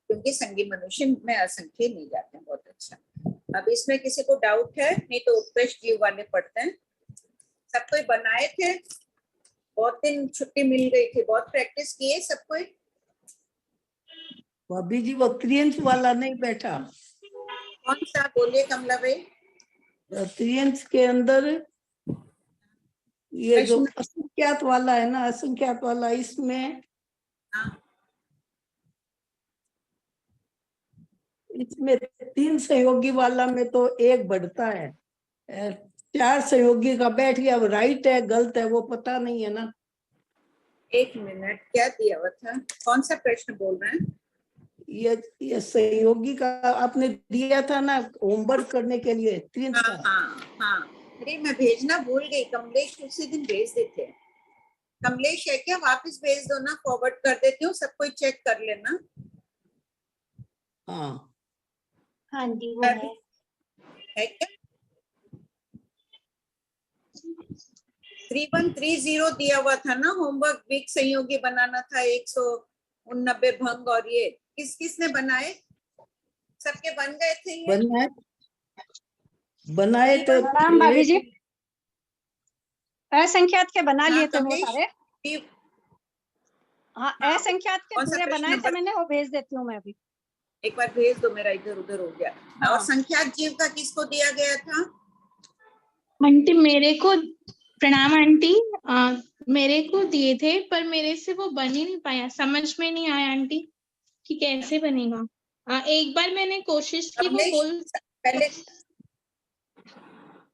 Speaker 2: क्योंकि संगी मनुष्य में असंख्य नहीं जाते हैं। बहुत अच्छा। अब इसमें किसी को डाउट है? नहीं तो उत्कृष्ट जीव वाले पढ़ते हैं। सब कोई बनाए थे, बहुत दिन छुट्टी मिल गई थी, बहुत प्रैक्टिस किए सब कोई।
Speaker 8: भाभी जी वो त्रियंश वाला नहीं बैठा।
Speaker 2: कौन सा? बोलिए कमला भाई।
Speaker 8: त्रियंश के अंदर ये जो
Speaker 2: प्रश्न-
Speaker 8: असंख्यात वाला है ना, असंख्यात वाला, इसमें इसमें 3 सहयोगी वाला में तो 1 बढ़ता है, 4 सहयोगी का बैठ गया। अब राइट है गलत है वो पता नहीं है ना।
Speaker 2: 1 मिनट, क्या दिया हुआ था? कौन सा प्रश्न बोल रहे हैं?
Speaker 8: ये सहयोगी का आपने दिया था ना होमवर्क करने के लिए 3
Speaker 2: हाँ
Speaker 8: का।
Speaker 2: हाँ। अरे मैं भेजना भूल गई, कमलेश उसी दिन भेज देते। कमलेश है क्या? वापस भेज दो ना, फॉरवर्ड कर देती हूँ, सब कोई चेक कर लेना।
Speaker 8: हाँ
Speaker 4: हाँ जी वो है
Speaker 2: क्या? 3130 दिया हुआ था ना होमवर्क। वीक संयोगी बनाना था, 189 भंग। और ये किसने बनाए? सबके बन गए थे ये?
Speaker 8: बनाए तो
Speaker 9: राम भाभी जी असंख्यात के बना लिए थे वो
Speaker 2: कमलेश?
Speaker 9: सारे। हाँ
Speaker 2: हाँ,
Speaker 9: असंख्यात के
Speaker 2: कौन सा
Speaker 9: पूरे
Speaker 2: प्रश्न
Speaker 9: बनाए थे
Speaker 2: नंबर?
Speaker 9: मैंने, वो भेज देती हूँ मैं अभी।
Speaker 2: एक बार भेज दो, मेरा इधर उधर हो गया।
Speaker 9: हाँ।
Speaker 2: और संख्यात जीव का किसको दिया गया था?
Speaker 10: आंटी मेरे को, प्रणाम आंटी, मेरे को दिए थे पर मेरे से वो बन ही नहीं पाया, समझ में नहीं आया आंटी कि कैसे बनेगा। एक बार मैंने कोशिश की, वो बोल
Speaker 2: पहले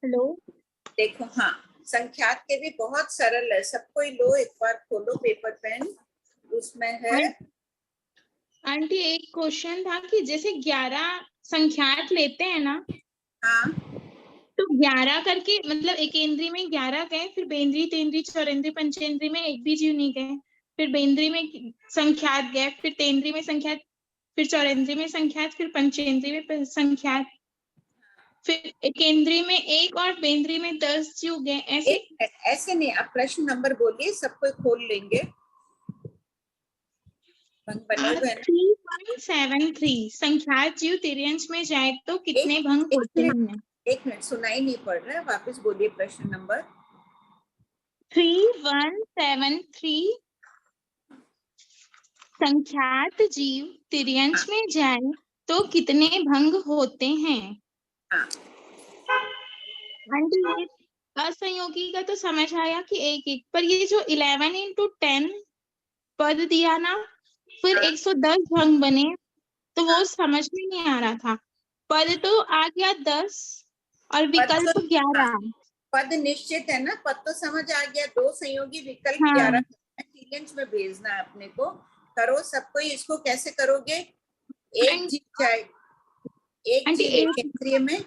Speaker 10: हेलो
Speaker 2: देखो। हाँ, संख्यात के भी बहुत सरल है, सबको ही लो, एक बार खोलो पेपर पेन, उसमें है।
Speaker 10: आंटी एक क्वेश्चन था कि जैसे 11 संख्यात लेते हैं ना,
Speaker 2: हाँ,
Speaker 10: तो 11 करके मतलब एकेंद्री में 11 गए, फिर बेंद्री, तेंद्री, चौरेंद्री, पंचेंद्री में एक भी जीव नहीं गए, फिर बेंद्री में संख्यात गए, फिर तेंद्री में संख्यात, फिर चौरेंद्री में संख्यात, फिर पंचेंद्री में संख्यात, फिर एकेंद्री में 1 और बेंद्री में 10 जीव गए।
Speaker 2: ऐसे नहीं। आप प्रश्न नंबर बोलिए, सबको खोल लेंगे।
Speaker 10: 3173 संख्यात जीव तिर्यंश में जाए तो कितने भंग होते हैं?
Speaker 2: 1 मिनट, सुनाई नहीं पड़ रहा है, वापस बोलिए प्रश्न नंबर।
Speaker 10: 3173 संख्यात जीव तिर्यंश में जाए तो कितने भंग होते हैं? आंटी ये असंयोगी का तो समझ आया कि 1-1, पर ये जो 11 into 10 पद दिया ना, फिर 110 भंग बने, तो वो समझ में नहीं आ रहा था। पद तो आ गया 10 और विकल्प 11।
Speaker 2: पद निश्चित है ना, पद तो समझ आ गया। 2 संयोगी विकल्प
Speaker 10: हाँ।
Speaker 2: 11 तिर्यंश में भेजना है अपने को। करो सबको। इसको कैसे करोगे? एक जीव जाए, एक जीव केंद्रीय में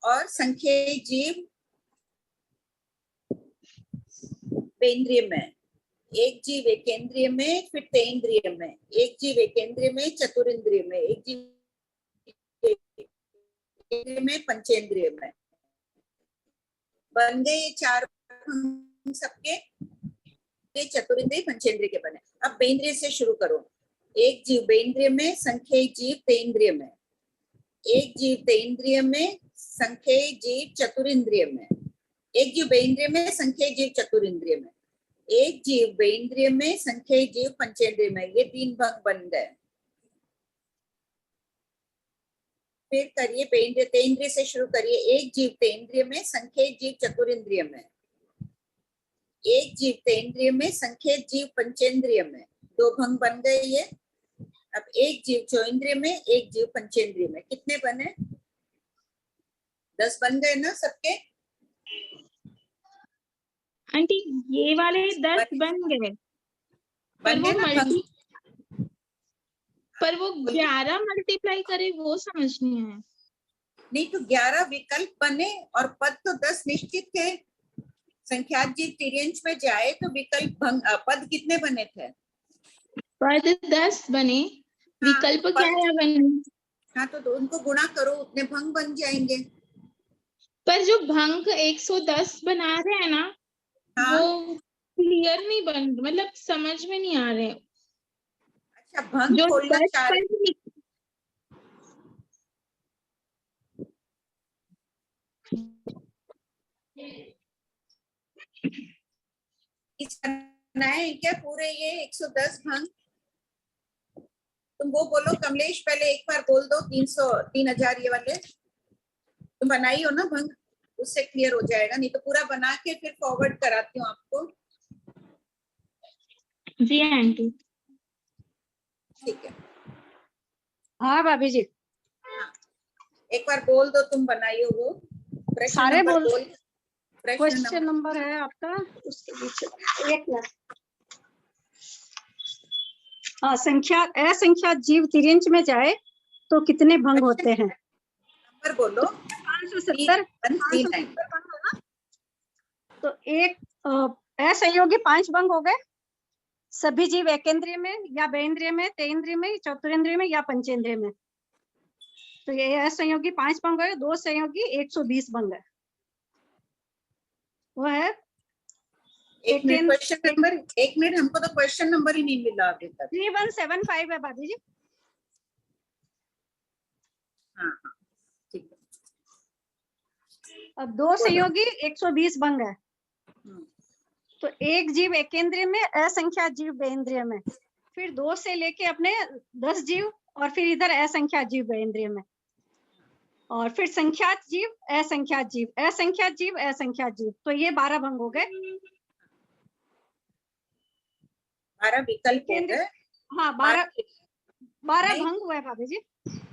Speaker 2: और संख्येय जीव पेंद्रिय में। एक जीव एकेंद्रिय में, फिर तेंद्रिय में, एक जीव एकेंद्रिय में, चतुरिंद्रिय में, एक जीव में, पंचेंद्रिय में। बन गए 4 सबके, चतुरिंद्रिय पंचेंद्रिय के बने। अब बेंद्रिय से शुरू करो। एक जीव बेंद्रिय में, संख्येय जीव तेंद्रिय में, एक जीव तेंद्रिय में, संख्येय जीव चतुरिंद्रिय में, एक जीव बेंद्रिय में, संख्येय जीव चतुरिंद्रिय में, एक जीव बेंद्रिय में, संख्येय जीव पंचेंद्रिय में। ये 3 भंग बन गए। फिर करिए बेंद्रिय तेंद्रिय से शुरू करिए। एक जीव तेंद्रिय में, संख्येय जीव चतुरिंद्रिय में, एक जीव तेंद्रिय में, संख्येय जीव पंचेंद्रिय में। 2 भंग बन गए ये। अब एक जीव चौइंद्रिय में, एक जीव पंचेंद्रिय में। कितने बने? 10 बन गए ना सबके?
Speaker 10: आंटी ये वाले 10 बन गए, पर वो पर वो 11 मल्टीप्लाई करे वो समझ नहीं आया।
Speaker 2: नहीं तो 11 विकल्प बने और पद तो 10 निश्चित थे। संख्यात जीव तिर्यंश में जाए तो विकल्प भंग, पद कितने बने थे?
Speaker 10: पद 10 बने, विकल्प क्या है बने?
Speaker 2: हाँ तो उनको गुणा करो, उतने भंग बन जाएंगे।
Speaker 10: पर जो भंग 110 बना रहे हैं ना, वो क्लियर नहीं बन, मतलब समझ में नहीं आ रहे।
Speaker 2: अच्छा, भंग
Speaker 10: जो
Speaker 2: खोलना
Speaker 10: 10
Speaker 2: चाह रहे,
Speaker 10: पद
Speaker 2: करना है क्या पूरे ये 110 भंग? तुम वो बोलो कमलेश, पहले एक बार बोल दो 3,000 ये वाले तुम बनाई हो ना भंग, उससे क्लियर हो जाएगा। नहीं तो पूरा बना के फिर फॉरवर्ड कराती हूँ आपको।
Speaker 10: जी आंटी।
Speaker 2: ठीक है,
Speaker 9: हाँ भाभी जी,
Speaker 2: एक बार बोल दो तुम बनाई हो वो प्रश्न
Speaker 9: सारे
Speaker 2: नंबर
Speaker 9: बोल।
Speaker 2: बोल। प्रश्न
Speaker 9: क्वेश्चन
Speaker 2: नंबर
Speaker 9: नंबर है आपका उसके पीछे एक मिनट। हाँ, संख्या असंख्यात जीव तिर्यंच में जाए तो कितने भंग होते हैं?
Speaker 2: नंबर बोलो।
Speaker 9: 570
Speaker 2: 139।
Speaker 9: भंग है ना? तो एक असंयोगी 5 भंग हो गए। सभी जीव एकेंद्रिय में या बेंद्रिय में, तेंद्रिय में, चतुरेंद्रिय में या पंचेंद्रिय में। तो ये असंयोगी 5 भंग है, 2 संयोगी 120 भंग है। वो है
Speaker 2: एक मिनट, क्वेश्चन नंबर, एक मिनट, हमको तो क्वेश्चन नंबर ही नहीं मिला अभी तक।
Speaker 9: 3175 है भाभी जी।
Speaker 2: हाँ हाँ, ठीक है।
Speaker 9: अब 2 संयोगी 120 भंग है।
Speaker 2: हम्म,
Speaker 9: तो एक जीव एकेंद्रिय में, असंख्यात जीव बेंद्रिय में, फिर 2 से लेके अपने 10 जीव, और फिर इधर असंख्यात जीव बेंद्रिय में, और फिर संख्यात जीव, असंख्यात जीव, असंख्यात जीव, असंख्यात जीव। तो ये 12 भंग हो गए।
Speaker 2: 12 विकल्प हो गए।
Speaker 9: हाँ, 12
Speaker 2: नहीं,
Speaker 9: भंग हुए भाभी जी।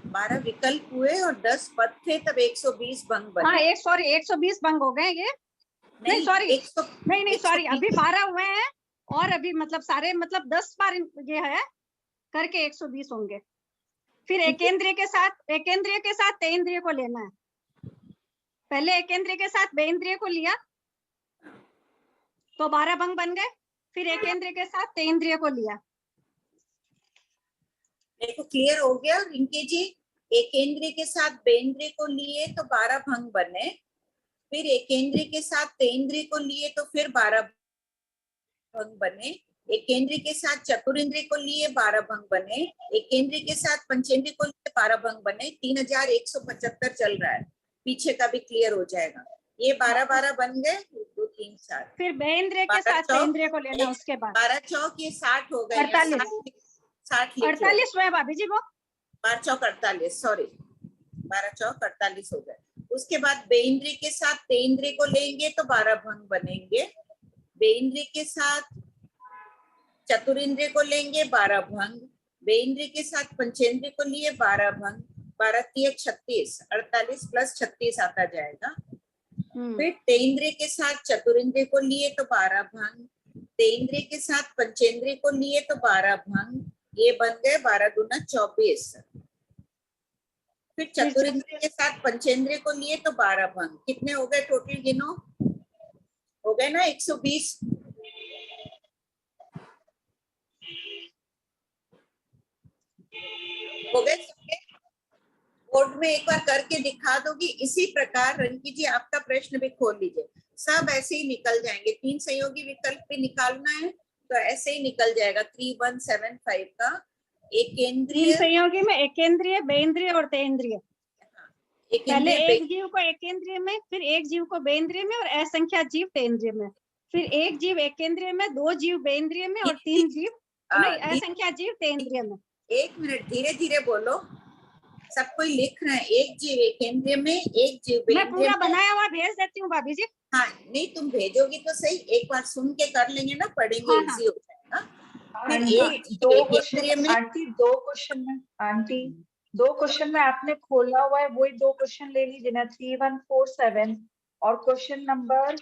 Speaker 2: 12 विकल्प हुए और 10 पद थे, तब 120 भंग बने।
Speaker 9: हाँ, 120 भंग हो गए ये। नहीं सॉरी, नहीं सॉरी, अभी 12 हुए हैं, और अभी मतलब सारे मतलब 10 बार ये है करके 120 होंगे। फिर एकेंद्रिय के साथ तेंद्रिय को लेना है। पहले एकेंद्रिय के साथ बेंद्रिय को लिया तो 12 भंग बन गए। फिर एकेंद्रिय के साथ तेंद्रिय को लिया।
Speaker 2: देखो क्लियर हो गया रिंकी जी। एकेंद्रिय के साथ बेंद्रिय को लिए तो 12 भंग बने, फिर एकेंद्रिय के साथ तेंद्रिय को लिए तो फिर 12 भंग बने, एकेंद्रिय के साथ चतुरेंद्रिय को लिए 12 भंग बने, एकेंद्रिय के साथ पंचेंद्रिय को लिए 12 भंग बने। 3175 चल रहा है, पीछे का भी क्लियर हो जाएगा। ये 12 बन गए, 2 3 4।
Speaker 9: फिर बेंद्रिय के साथ तेंद्रिय को लेना, उसके बाद
Speaker 2: 12 चौक ये 60 हो गए।
Speaker 9: 48 हुए भाभी जी वो।
Speaker 2: 12 चौक 48, सॉरी, 12 चौक 48 हो गए। उसके बाद बेंद्रिय के साथ तेंद्रिय को लेंगे तो 12 भंग बनेंगे, बेंद्रिय के साथ चतुरेंद्रिय को लेंगे 12 भंग, बेंद्रिय के साथ पंचेंद्रिय को लिए 12 भंग, 12 3 36, 48 प्लस 36 आता जाएगा। फिर तेंद्रिय के साथ चतुरेंद्रिय को लिए तो 12 भंग, तेंद्रिय के साथ पंचेंद्रिय को लिए तो 12 भंग, ये बन गए 12 दूना 24। फिर चतुरेंद्रिय के साथ पंचेंद्रिय को लिए तो 12 भंग। कितने हो गए टोटल गिनो? हो गए ना 120। हो गए सबके? बोर्ड में एक बार करके दिखा दोगी। इसी प्रकार रंकी जी आपका प्रश्न भी खोल लीजिए, सब ऐसे ही निकल जाएंगे। 3 संयोगी विकल्प भी निकालना है तो ऐसे ही निकल जाएगा। 3175 का एकेंद्रिय,
Speaker 9: 3 संयोगी में एकेंद्रिय, बेंद्रिय और तेंद्रिय। पहले एक जीव को एकेंद्रिय में, फिर एक जीव को बेंद्रिय में, और असंख्यात जीव तेंद्रिय में, फिर एक जीव एकेंद्रिय में, 2 जीव बेंद्रिय में, और 3 जीव असंख्यात जीव तेंद्रिय में।
Speaker 2: 1 मिनट, धीरे धीरे बोलो, सब कोई लिख रहे हैं। एक जीव एकेंद्रिय में, एक जीव बेंद्रिय में।
Speaker 9: मैं पूरा बनाया हुआ भेज देती हूँ भाभी जी।
Speaker 2: हाँ, नहीं तुम भेजोगी तो सही, एक बार सुन के कर लेंगे ना, पढ़ेंगे, इजी हो जाएगा।
Speaker 7: आंटी 2 क्वेश्चन, आंटी 2 क्वेश्चन में, आंटी 2 क्वेश्चन में आपने खोला हुआ है, वही 2 क्वेश्चन ले लीजिए ना, 3147 और क्वेश्चन नंबर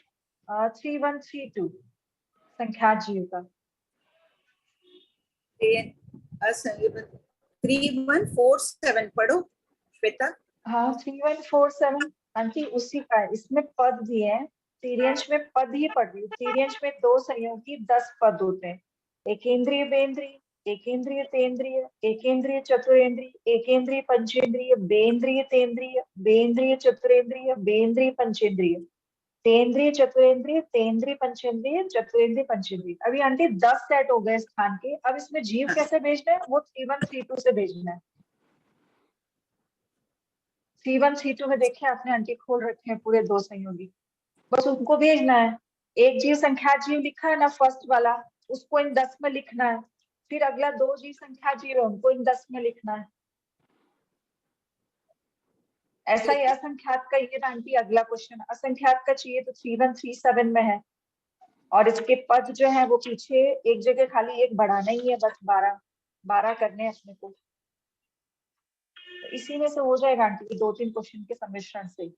Speaker 7: 3132 संख्यात जीव का।
Speaker 2: 3147 पढ़ो श्वेता।
Speaker 7: हाँ 3147 आंटी उसी का है, इसमें पद भी है। तिर्यंश में पद ही पढ़ रही हूँ। तिर्यंश में 2 संयोगी 10 पद होते हैं, एकेंद्रिय बेंद्रिय, एकेंद्रिय तेंद्रिय, एकेंद्रिय चतुरेंद्रिय, एकेंद्रिय पंचेंद्रिय, बेंद्रिय तेंद्रिय, बेंद्रिय चतुरेंद्रिय, बेंद्रिय पंचेंद्रिय। तेंद्रीय, चतुरेंद्रीय, तेंद्रीय, पंचेंद्रीय, चतुरेंद्रीय, पंचेंद्रीय। अभी आंटी 10 सेट हो गए स्थान के। अब इसमें जीव कैसे भेजना है? वो 3-1 3-2 से भेजना है। 3-1 3-2 में देखिए आपने आंटी खोल रखे हैं पूरे 2 संयोगी, बस उनको भेजना है। एक जीव संख्या जीव लिखा है ना फर्स्ट वाला, उसको इन 10 में लिखना है। फिर अगला 2 जीव संख्या जीव है, उनको इन 10 में लिखना है। ऐसा ही असंख्यात का ये आंटी अगला क्वेश्चन। असंख्यात का चाहिए तो 3-1 3-7 में है, और इसके पद जो है वो पीछे एक जगह खाली एक बढ़ाना ही है, बस 12 करने हैं अपने को। तो इसी में से हो जाएगा आंटी 2-3 क्वेश्चन के सम्मिश्रण से।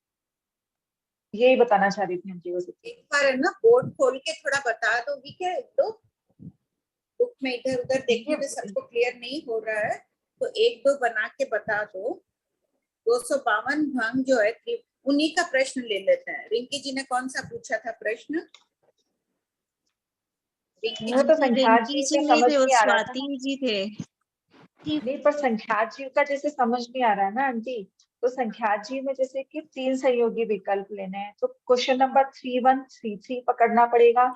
Speaker 7: यही बताना चाह रही थी आंटी। बस
Speaker 2: एक बार है ना बोर्ड खोल के थोड़ा बता दोगी क्या? एक दो बुक में इधर उधर देखने में सबको क्लियर नहीं हो रहा है, तो एक दो बना के बता दो। 252 भंग जो है उन्हीं का प्रश्न ले लेते हैं। रिंकी जी ने कौन सा पूछा था प्रश्न?
Speaker 7: वो तो संख्यात जीव का समझ नहीं आ रहा था।
Speaker 1: स्वाति जी थे।
Speaker 7: नहीं, पर संख्यात जीव का जैसे समझ नहीं आ रहा है ना आंटी, तो संख्यात जीव में जैसे कि 3 संयोगी विकल्प लेने हैं, तो क्वेश्चन नंबर 3-1 3-3 पकड़ना पड़ेगा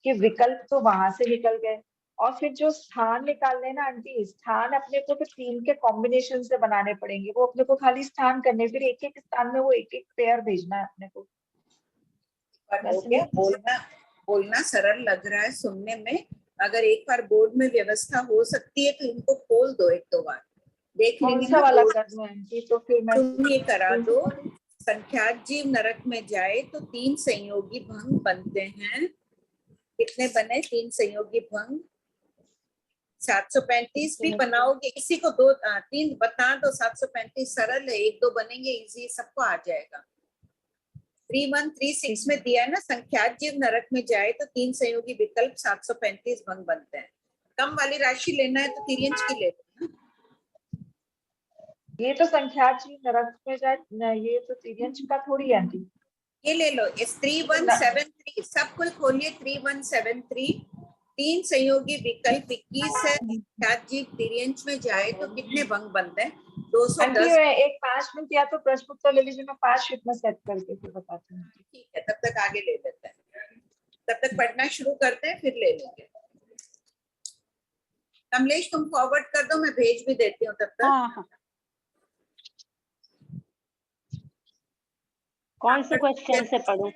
Speaker 7: कि विकल्प तो वहां से निकल गए, और फिर जो स्थान निकालने ना आंटी, स्थान अपने को फिर 3 के कॉम्बिनेशन से बनाने पड़ेंगे। वो अपने को खाली स्थान करने, फिर एक एक स्थान में वो एक एक पेयर भेजना है अपने को।
Speaker 2: बोलना सरल लग रहा है सुनने में। अगर एक बार बोर्ड में व्यवस्था हो सकती है तो इनको खोल दो, एक दो बार देख लेंगे ना।
Speaker 7: वाला कर दूं आंटी? तो फिर मैं
Speaker 2: तुम ये करा दो। संख्यात जीव नरक में जाए तो 3 संयोगी भंग बनते हैं। कितने बने 3 संयोगी भंग? 735 भी बनाओगे, किसी को 2-3 बता दो। 735 सरल है, 1-2 बनेंगे इजी, सबको आ जाएगा। 3-1 3-6 में दिया है ना, संख्यात जीव नरक में जाए तो 3 संयोगी विकल्प 735 भंग बनते हैं। कम वाली राशि लेना है तो तिर्यंच की ले लो।
Speaker 7: ये तो संख्यात जीव नरक में जाए, ये तो तिर्यंच का थोड़ी है आंटी।
Speaker 2: ये ले लो, इस 3173 सब कुल खोलिए। 3173 3 संयोगी विकल्प 21 है। संख्यात जीव तिर्यंच में जाए तो कितने भंग बनते हैं? 210।
Speaker 7: एक 5 मिनट या तो प्रश्न उत्तर ले लीजिए, मैं 5 शीट में सेट करके फिर बताती हूँ।
Speaker 2: ठीक है, तब तक आगे ले लेते हैं। तब तक पढ़ना शुरू करते हैं, फिर ले लेंगे। कमलेश तुम फॉरवर्ड कर दो, मैं भेज भी देती हूँ तब तक।
Speaker 9: हाँ।
Speaker 5: कौन से क्वेश्चन से पढ़ूं?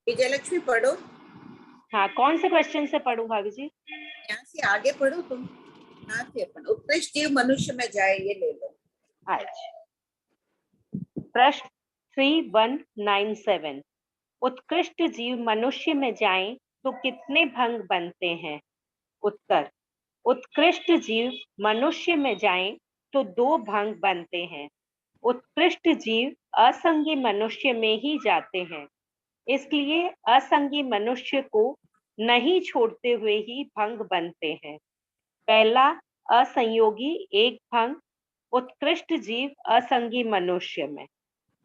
Speaker 2: विजयलक्ष्मी पढ़ो।
Speaker 5: हाँ, कौन से क्वेश्चन से पढ़ूं भाभी जी?
Speaker 2: यहाँ से आगे पढ़ो तुम। यहाँ से अपन उत्कृष्ट जीव मनुष्य में जाए, ये ले लो।
Speaker 5: अच्छा, प्रश्न 3197 उत्कृष्ट जीव मनुष्य में जाएं तो कितने भंग बनते हैं? उत्तर, उत्कृष्ट जीव मनुष्य में जाएं तो 2 भंग बनते हैं। उत्कृष्ट जीव असंगी मनुष्य में ही जाते हैं, इसलिए असंगी मनुष्य को नहीं छोड़ते हुए ही भंग बनते हैं। पहला असंयोगी 1 भंग उत्कृष्ट जीव असंगी मनुष्य में।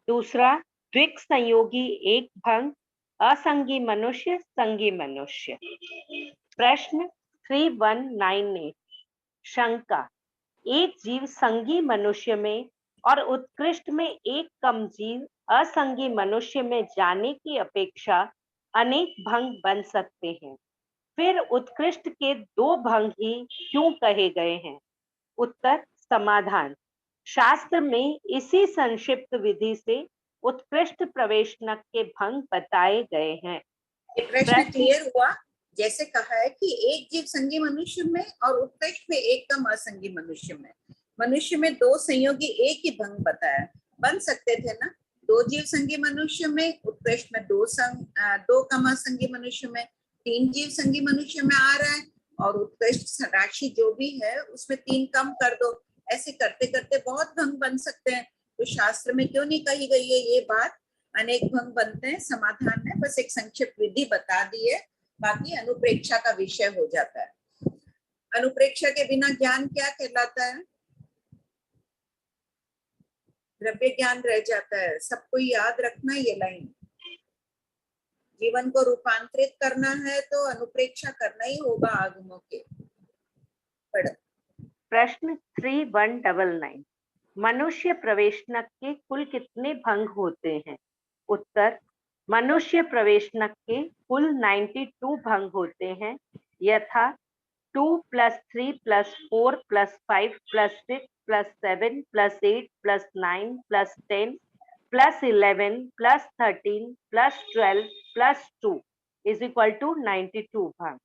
Speaker 5: दूसरा द्विक संयोगी 1 भंग असंगी मनुष्य संगी मनुष्य। प्रश्न 3198 शंका, एक जीव संगी मनुष्य में और उत्कृष्ट में एक कम जीव असंगी मनुष्य में जाने की अपेक्षा अनेक भंग बन सकते हैं, फिर उत्कृष्ट के 2 भंग ही क्यों कहे गए हैं? उत्तर, समाधान, शास्त्र में इसी संक्षिप्त विधि से उत्कृष्ट प्रवेशनक के भंग बताए गए हैं।
Speaker 2: ये प्रश्न क्लियर हुआ? जैसे कहा है कि एक जीव संगी मनुष्य में और उत्कृष्ट में एक कम असंगी मनुष्य में। मनुष्य में 2 संयोगी एक ही भंग बताया, बन सकते थे ना। 2 जीव संगी मनुष्य में, उत्कृष्ट में 2 कम असंगी मनुष्य में, 3 जीव संगी मनुष्य में आ रहा है, और उत्कृष्ट राशि जो भी है उसमें 3 कम कर दो। ऐसे करते करते बहुत भंग बन सकते हैं। तो शास्त्र में क्यों नहीं कही गई है ये बात? अनेक भंग बनते हैं। समाधान है, बस एक संक्षिप्त विधि बता दी है, बाकी अनुप्रेक्षा का विषय हो जाता है। अनुप्रेक्षा के बिना ज्ञान क्या कहलाता है? द्रव्य ज्ञान रह जाता है। सबको याद रखना ये लाइन। जीवन को रूपांतरित करना है तो अनुप्रेक्षा करना ही होगा आगमों के।
Speaker 5: प्रश्न 3199 मनुष्य प्रवेशनक के कुल कितने भंग होते हैं? उत्तर, मनुष्य प्रवेशनक के कुल 92 भंग होते हैं, यथा 2 + 3 + 4 + 5 + 6 + 7 + 8 + 9 + 10 + 11 + 13 + 12 + 2 = 92 भंग।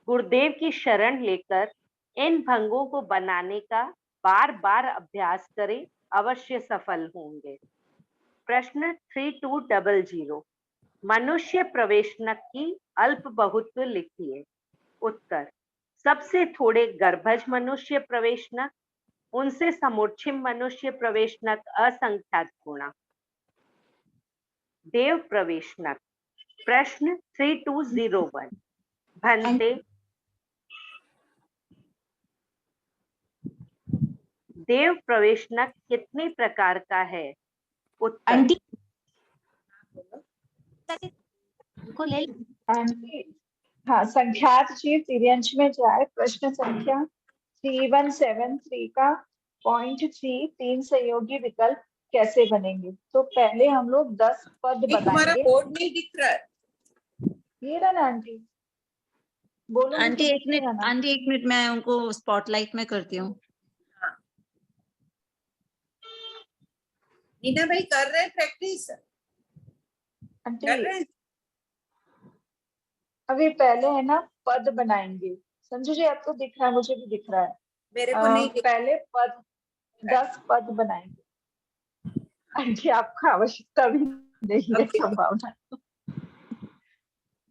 Speaker 5: गुरुदेव की शरण लेकर इन भंगों को बनाने का बार बार अभ्यास करें, अवश्य सफल होंगे। प्रश्न 3200 मनुष्य प्रवेशनक की अल्प बहुत्व लिखिए। उत्तर, सबसे थोड़े गर्भज मनुष्य प्रवेशनक, उनसे समुच्चय मनुष्य प्रवेशनक असंख्यात गुणा। देव प्रवेशनक। प्रश्न 3201 भंते देव प्रवेशनक कितने प्रकार का है? उत्तर,
Speaker 4: आंटी को ले
Speaker 7: आंटी, हाँ, संख्यात जीव तिर्यंश में जाए। प्रश्न संख्या 3173 का पॉइंट 3 तीन संयोगी विकल्प कैसे बनेंगे? तो पहले हम लोग 10 पद
Speaker 2: हमारा
Speaker 7: बनाएंगे।
Speaker 2: बोर्ड नहीं दिख रहा है।
Speaker 7: ये रहा ना आंटी, बोलो
Speaker 1: आंटी एक मिनट, आंटी एक मिनट, मैं उनको स्पॉटलाइट में करती हूँ।
Speaker 2: नीना भाई कर रहे हैं प्रैक्टिस?
Speaker 7: आंटी
Speaker 2: कर रहे हैं?
Speaker 7: अभी पहले है ना पद बनाएंगे। संजू जी आपको दिख रहा है, मुझे भी दिख रहा है।
Speaker 2: मेरे को नहीं दिख
Speaker 7: पहले पद 10 पद बनाएंगे। आंटी आपका आवश्यकता भी नहीं है, संभावना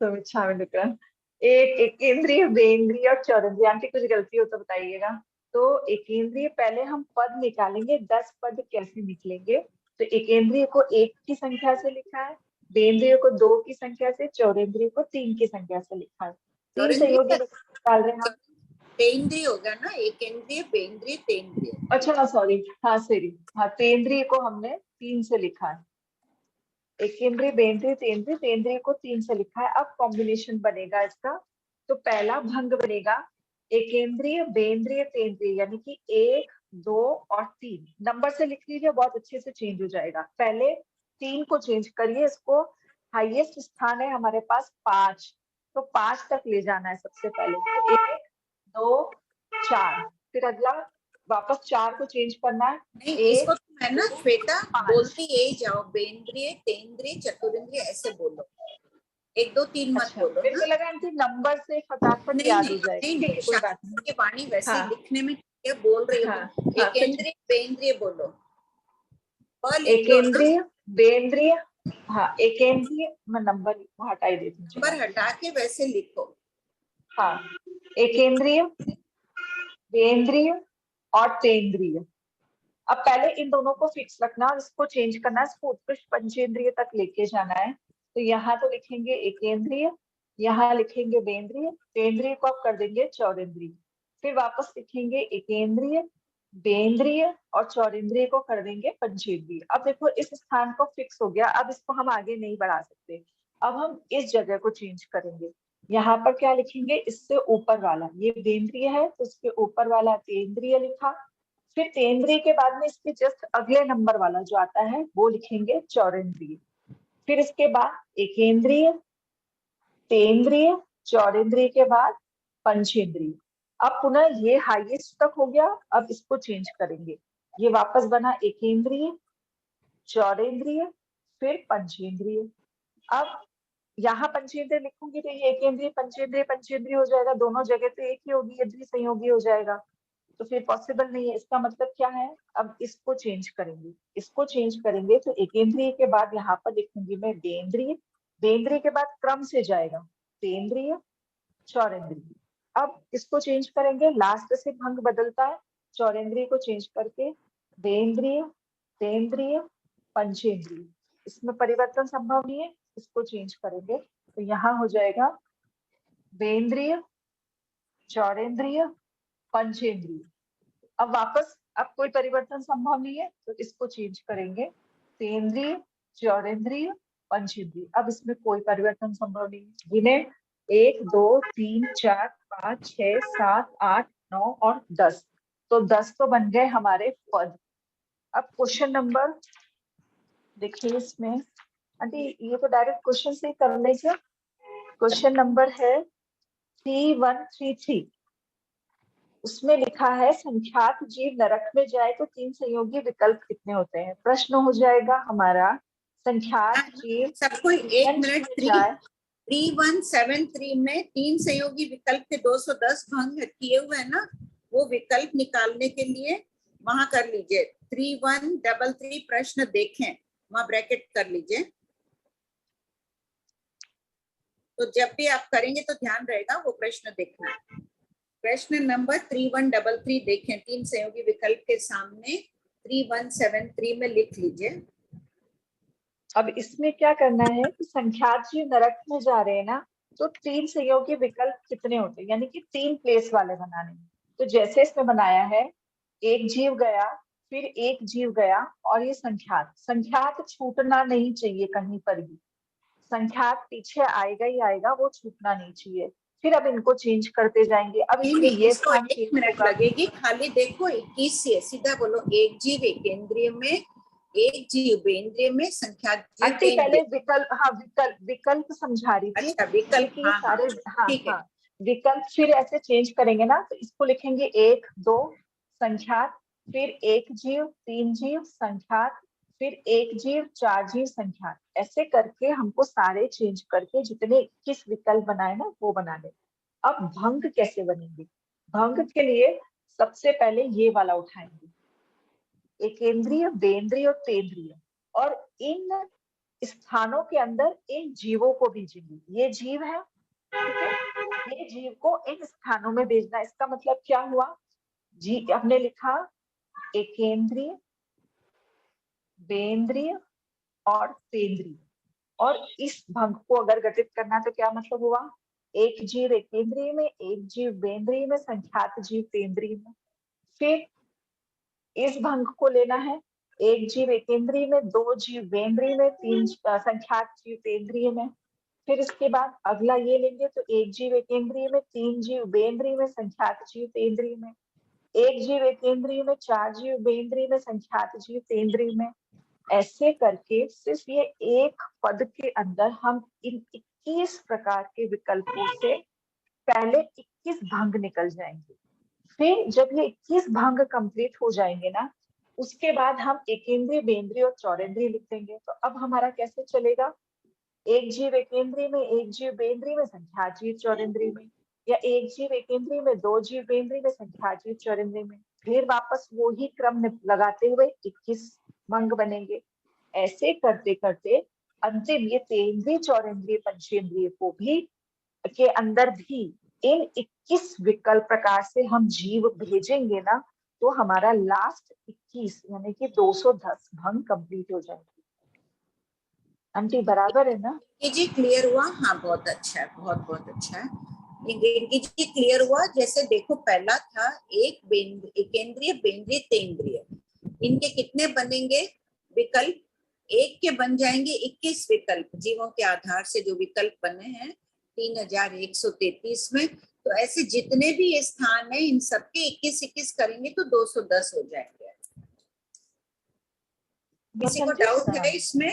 Speaker 7: तो इच्छा में दिख रहा है। एक केंद्रीय, बेंद्रीय और चौरंद्रीय। आंटी कुछ गलती हो तो बताइएगा। तो एकेंद्रीय पहले हम पद निकालेंगे, 10 पद कैसे निकलेंगे? तो एकेंद्रीय को 1 की संख्या से लिखा है, बेंद्रीय को 2 की संख्या से, चौरेंद्रीय को 3 की संख्या से लिखा है। तीन संयोगी निकाल रहे हैं हम।
Speaker 2: तेंद्रीय होगा ना, एकेंद्रीय, बेंद्रीय, तेंद्रीय।
Speaker 7: अच्छा सॉरी, हाँ सॉरी, हाँ तेंद्रीय को हमने 3 से लिखा है। एकेंद्रीय, बेंद्रीय, तेंद्रीय, तेंद्रीय को 3 से लिखा है। अब कॉम्बिनेशन बनेगा इसका। तो पहला भंग बनेगा एकेंद्रीय, बेंद्रीय, तेंद्रीय, यानी कि 1, 2 और 3 नंबर से लिख लीजिए, बहुत अच्छे से चेंज हो जाएगा। पहले 3 को चेंज करिए, इसको हाईएस्ट स्थान है हमारे पास 5, तो 5 तक ले जाना है सबसे पहले। तो 1, 2, 4, फिर अगला वापस 4 को चेंज करना है।
Speaker 2: नहीं, इसको तुम है ना श्वेता बोलती यही जाओ, बेंद्रीय, तेंद्रीय, चतुरेंद्रीय ऐसे बोलो, 1, 2, 3 मत बोलो।
Speaker 7: मेरे को लगा आंटी नंबर से फटाफट याद हो जाएगा।
Speaker 2: नहीं,
Speaker 7: ठीक है, कोई बात नहीं।
Speaker 2: शास्त्र की वाणी वैसे
Speaker 7: हाँ,
Speaker 2: लिखने में क्या बोल रही हो?
Speaker 7: हाँ,
Speaker 2: एकेंद्रीय, बेंद्रीय बोलो।
Speaker 7: एकेंद्रीय, बेंद्रीय, हाँ एकेंद्रीय, मैं नंबर हटा ही देती हूँ।
Speaker 2: नंबर हटा के वैसे लिखो।
Speaker 7: हाँ, एकेंद्रीय, बेंद्रीय और तेंद्रीय। अब पहले इन दोनों को फिक्स रखना और इसको चेंज करना है, इसको उत्कृष्ट पंचेंद्रिय तक लेके जाना है। तो यहाँ तो लिखेंगे एकेंद्रीय, यहाँ लिखेंगे बेंद्रीय, तेंद्रीय को आप कर देंगे चौरेंद्रीय, फिर वापस लिखेंगे एकेंद्रीय, बेंद्रीय और चौरेंद्रीय को कर देंगे पंचेंद्रीय। अब देखो इस स्थान को फिक्स हो गया, अब इसको हम आगे नहीं बढ़ा सकते। अब हम इस जगह को चेंज करेंगे। यहाँ पर क्या लिखेंगे? इससे ऊपर वाला, ये बेंद्रीय है तो इसके ऊपर वाला तेंद्रीय लिखा, फिर तेंद्रीय के बाद में इसके जस्ट अगले नंबर वाला जो आता है वो लिखेंगे चौरेंद्रीय, फिर इसके बाद एकेंद्रीय, तेंद्रीय, चौरेंद्रीय के बाद पंचेंद्रीय। अब पुनः ये हाईएस्ट तक हो गया, अब इसको चेंज करेंगे। ये वापस बना एकेंद्रीय, चौरेंद्रीय, फिर पंचेंद्रीय। अब यहाँ पंचेंद्रीय लिखूंगी तो ये एकेंद्रीय, पंचेंद्रीय, पंचेंद्रीय हो जाएगा, दोनों जगह तो एक ही होगी, ये द्विसंयोगी हो जाएगा, तो फिर पॉसिबल नहीं है। इसका मतलब क्या है? अब इसको चेंज करेंगे, इसको चेंज करेंगे तो एकेंद्रीय के बाद यहाँ पर लिखूंगी मैं बेंद्रीय, बेंद्रीय के बाद क्रम से जाएगा तेंद्रीय, चौरेंद्रीय। अब इसको चेंज करेंगे, लास्ट से भंग बदलता है, चौरेंद्रीय को चेंज करके बेंद्रीय, तेंद्रीय, पंचेंद्रीय, इसमें परिवर्तन संभव नहीं है, इसको चेंज करेंगे तो यहाँ हो जाएगा बेंद्रीय, चौरेंद्रीय, पंचेंद्रीय। अब वापस, अब कोई परिवर्तन संभव नहीं है तो इसको चेंज करेंगे तेंद्रीय, चौरेंद्रीय, पंचेंद्रीय। अब इसमें कोई परिवर्तन संभव नहीं है। जिन्हें 1, 2, 3, 4, 5, 6, 7, 8, 9 और 10, तो 10 तो बन गए हमारे पद। अब क्वेश्चन नंबर देखिए, इसमें आंटी ये तो डायरेक्ट क्वेश्चन से ही कर ले क्या? क्वेश्चन नंबर है 3133, उसमें लिखा है संख्यात जीव नरक में जाए तो 3 संयोगी विकल्प कितने होते हैं। प्रश्न हो जाएगा हमारा संख्यात जीव
Speaker 2: सबको एक मिनट। 3173 में 3 संयोगी विकल्प के 210 भंग किए हुए हैं ना, वो विकल्प निकालने के लिए वहां कर लीजिए 3133 प्रश्न देखें, वहां ब्रैकेट कर लीजिए। तो जब भी आप करेंगे तो ध्यान रहेगा वो प्रश्न देखना। प्रश्न नंबर 3133 देखें, 3 संयोगी विकल्प के सामने 3173 में लिख लीजिए।
Speaker 7: अब इसमें क्या करना है कि संख्यात जीव नरक में जा रहे हैं ना, तो 3 संयोगी विकल्प कितने होते हैं, यानी कि 3 प्लेस वाले बनाने हैं। तो जैसे इसमें बनाया है, एक जीव गया, फिर एक जीव गया, और ये संख्यात छूटना नहीं चाहिए कहीं पर भी। संख्यात पीछे आएगा ही आएगा, वो छूटना नहीं चाहिए। फिर अब इनको चेंज करते जाएंगे। अब इसमें ये
Speaker 2: इसको 1 मिनट लगेगी, खाली देखो 21 से सीधा बोलो, एक जीव एकेंद्रिय में, एक जीव बेंद्रिय में, संख्यात जीव
Speaker 7: आंटी पहले विकल्प, हाँ विकल्प समझा रही थी।
Speaker 2: अच्छा विकल्प,
Speaker 7: हाँ, सारे हाँ विकल्प फिर ऐसे चेंज करेंगे ना, तो इसको लिखेंगे 1 2 संख्यात, फिर एक जीव 3 जीव संख्यात, फिर एक जीव 4 जीव संख्यात। ऐसे करके हमको सारे चेंज करके जितने 21 विकल्प बनाए ना वो बना ले। अब भंग कैसे बनेंगे? भंग के लिए सबसे पहले ये वाला उठाएंगे, एकेंद्रीय बेंद्रीय और तेंद्रीय, और इन स्थानों के अंदर इन जीवों को भेजेंगे। ये जीव है, ठीक है, ये जीव को इन स्थानों में भेजना। इसका मतलब क्या हुआ जी, हमने लिखा एकेंद्रीय बेंद्रीय और तेंद्रीय, और इस भंग को अगर गठित करना तो क्या मतलब हुआ, एक जीव एकेंद्रीय में, एक जीव बेंद्रीय में, संख्यात जीव तेंद्रीय में। फिर इस भंग को लेना है, एक जीव एकेंद्रीय में, 2 जीव बेंद्रीय में, 3 संख्यात जीव तेंद्रीय में। फिर इसके बाद अगला ये लेंगे, तो एक जीव एकेंद्रीय में, 3 जीव बेंद्रीय में, संख्यात जीव तेंद्रीय में, एक जीव एकेंद्रीय में, 4 जीव बेंद्रीय में, संख्यात जीव तेंद्रीय में। ऐसे करके सिर्फ ये एक पद के अंदर हम इन 21 प्रकार के विकल्पों से पहले 21 भंग निकल जाएंगे। फिर जब ये 21 भंग कंप्लीट हो जाएंगे ना, उसके बाद हम एकेंद्रीय बेंद्रीय और चौरेंद्रीय लिख देंगे। तो अब हमारा कैसे चलेगा, एक जीव एकेंद्रीय में, एक जीव बेंद्रीय में, संख्यात जीव चौरेंद्रीय में, या एक जीव एकेंद्रीय में, 2 जीव बेंद्रीय में, संख्यात जीव चौरेंद्रीय में। फिर वापस वो ही क्रम लगाते हुए 21 भंग बनेंगे। ऐसे करते करते अंतिम ये तेंद्रीय चौरेंद्रीय पंचेंद्रीय को भी के अंदर भी इन 21 विकल्प प्रकार से हम जीव भेजेंगे ना, तो हमारा लास्ट 21 यानी कि 210 भंग कंप्लीट हो जाएंगे। आंटी बराबर है ना?
Speaker 2: जी क्लियर हुआ? हाँ बहुत अच्छा है, बहुत बहुत अच्छा है। ये जी क्लियर हुआ। जैसे देखो पहला था एक एकेंद्रीय बेंद्रीय तेंद्रीय, इनके कितने बनेंगे विकल्प? एक के बन जाएंगे 21 विकल्प, जीवों के आधार से जो विकल्प बने हैं 3133 में। तो ऐसे जितने भी ये स्थान है इन सबके 21 करेंगे तो 210 हो जाएंगे। किसी को डाउट है इसमें?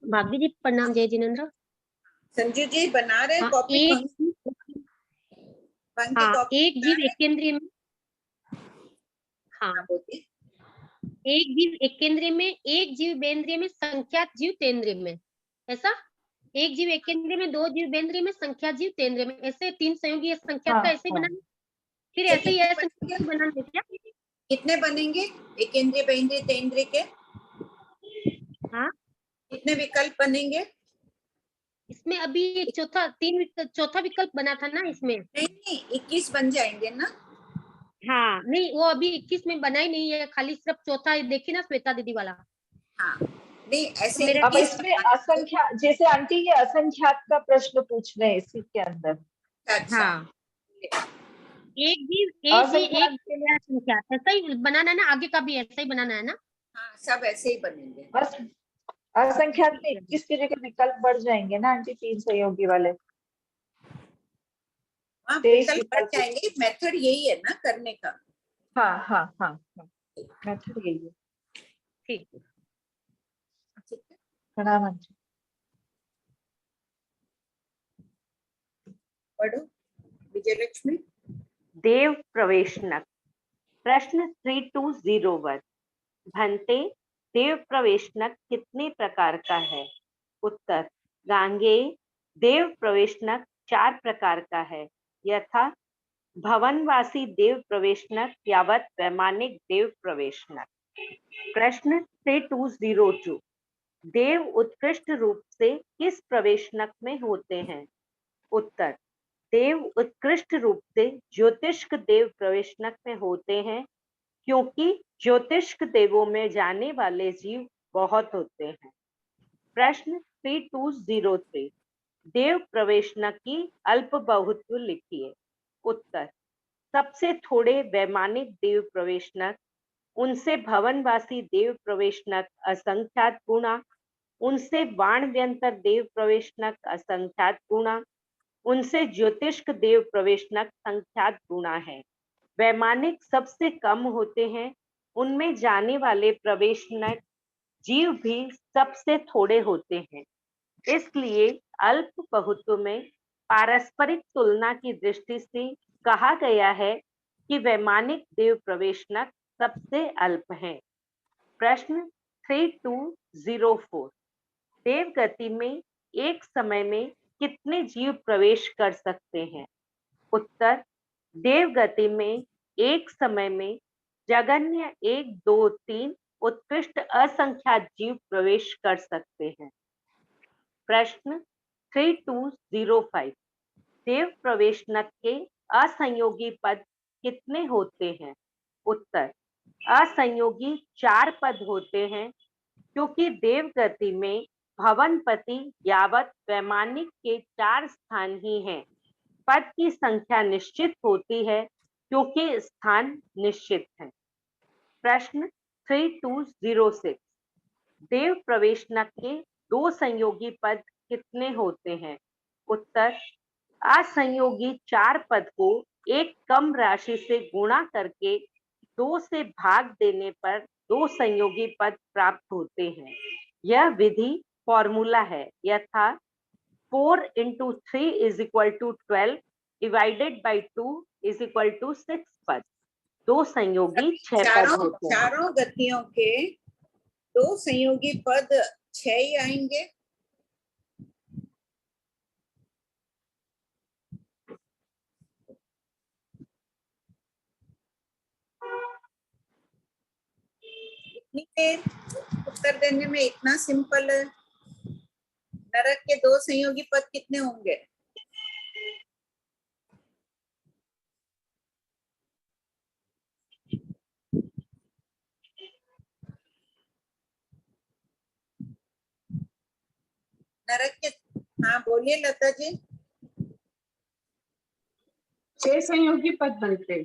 Speaker 11: भाभी जी प्रणाम, जय जिनेंद्र।
Speaker 2: संजू जी बना रहे हैं कॉपी?
Speaker 11: एक जीव एकेंद्रीय में, हाँ एक जीव एकेंद्रीय में, एक जीव बेंद्रीय में, संख्यात जीव तेंद्रीय में। ऐसा एक जीव एकेंद्रीय में, 2 जीव बेंद्रीय में, संख्यात जीव तेंद्रीय में। ऐसे 3 संयोगी संख्यात का ऐसे ही बनाना। फिर ऐसे ही ऐसे बनाना क्या?
Speaker 2: कितने बनेंगे एकेंद्रीय बेंद्रीय तेंद्रीय के?
Speaker 11: हाँ
Speaker 2: कितने विकल्प बनेंगे
Speaker 11: इसमें? अभी एक चौथा विकल्प बना था ना इसमें।
Speaker 2: नहीं 21 बन जाएंगे ना।
Speaker 11: हाँ नहीं, वो अभी 21 में बना ही नहीं है, खाली सिर्फ चौथा देखी ना श्वेता दीदी वाला।
Speaker 2: हाँ नहीं ऐसे
Speaker 11: तो
Speaker 7: अब इसमें असंख्या, जैसे आंटी ये असंख्यात का प्रश्न पूछ रहे हैं इसी के अंदर।
Speaker 2: अच्छा
Speaker 11: हाँ एक जीव असंख्यात ऐसा ही बनाना है ना, आगे का भी ऐसा ही बनाना है ना।
Speaker 2: हाँ सब ऐसे ही बनेंगे।
Speaker 7: असंख्यात में 21 की जगह विकल्प बढ़ जाएंगे ना आंटी, 3 सहयोगी वाले।
Speaker 2: हाँ विकल्प बढ़ जाएंगे, मेथड यही है ना करने का।
Speaker 7: हाँ हाँ हाँ मेथड यही है।
Speaker 11: ठीक
Speaker 2: ठीक है।
Speaker 7: प्रणाम आंटी।
Speaker 2: पढ़ो विजयलक्ष्मी।
Speaker 5: देव प्रवेशनक। प्रश्न 3201। भंते, देव प्रवेशनक कितने प्रकार का है? उत्तर, गांगेय देव प्रवेशनक 4 प्रकार का है, यथा भवनवासी देव प्रवेशनक यावत वैमानिक देव प्रवेशनक। प्रश्न 3202। देव उत्कृष्ट रूप से किस प्रवेशनक में होते हैं? उत्तर, देव उत्कृष्ट रूप से ज्योतिष्क देव प्रवेशनक में होते हैं, क्योंकि ज्योतिष्क देवों में जाने वाले जीव बहुत होते हैं। प्रश्न 3203। देव प्रवेशनक की अल्प बहुत्व लिखिए। उत्तर, सबसे थोड़े वैमानिक देव प्रवेशनक, उनसे भवनवासी देव प्रवेशनक असंख्यात गुणा, उनसे वाणव्यंतर देव प्रवेशनक असंख्यात गुणा, उनसे ज्योतिष्क देव प्रवेशनक संख्यात गुणा है। वैमानिक सबसे कम होते हैं, उनमें जाने वाले प्रवेशनक जीव भी सबसे थोड़े होते हैं। इसलिए अल्प बहुत्व में पारस्परिक तुलना की दृष्टि से कहा गया है कि वैमानिक देव प्रवेशनक सबसे अल्प हैं। प्रश्न 3204। देव गति में एक समय में कितने जीव प्रवेश कर सकते हैं? उत्तर, देव गति में एक समय में जगन्य 1, 2, 3 उत्कृष्ट असंख्यात जीव प्रवेश कर सकते हैं। प्रश्न 3205। देव प्रवेशनक के असंयोगी पद कितने होते हैं? उत्तर, असंयोगी 4 पद होते हैं, क्योंकि देव गति में भवनपति यावत वैमानिक के 4 स्थान ही हैं। पद की संख्या निश्चित होती है, क्योंकि स्थान निश्चित है। प्रश्न 3206। देव प्रवेशनक के 2 संयोगी पद कितने होते हैं? उत्तर, असंयोगी 4 पद को एक कम राशि से गुणा करके 2 से भाग देने पर 2 संयोगी पद प्राप्त होते हैं। यह विधि फॉर्मूला है, यथा 4 into 3 is equal to 12 divided by 2 is equal to 6 पद। 2 संयोगी 6 पद होते हैं।
Speaker 2: चारों गतियों के 2 संयोगी पद 6 ही आएंगे। इतनी देर उत्तर देने में इतना सिंपल है। नरक के 2 संयोगी पद कितने होंगे? नरक के, हाँ बोलिए लता जी।
Speaker 12: 6 संयोगी पद बनते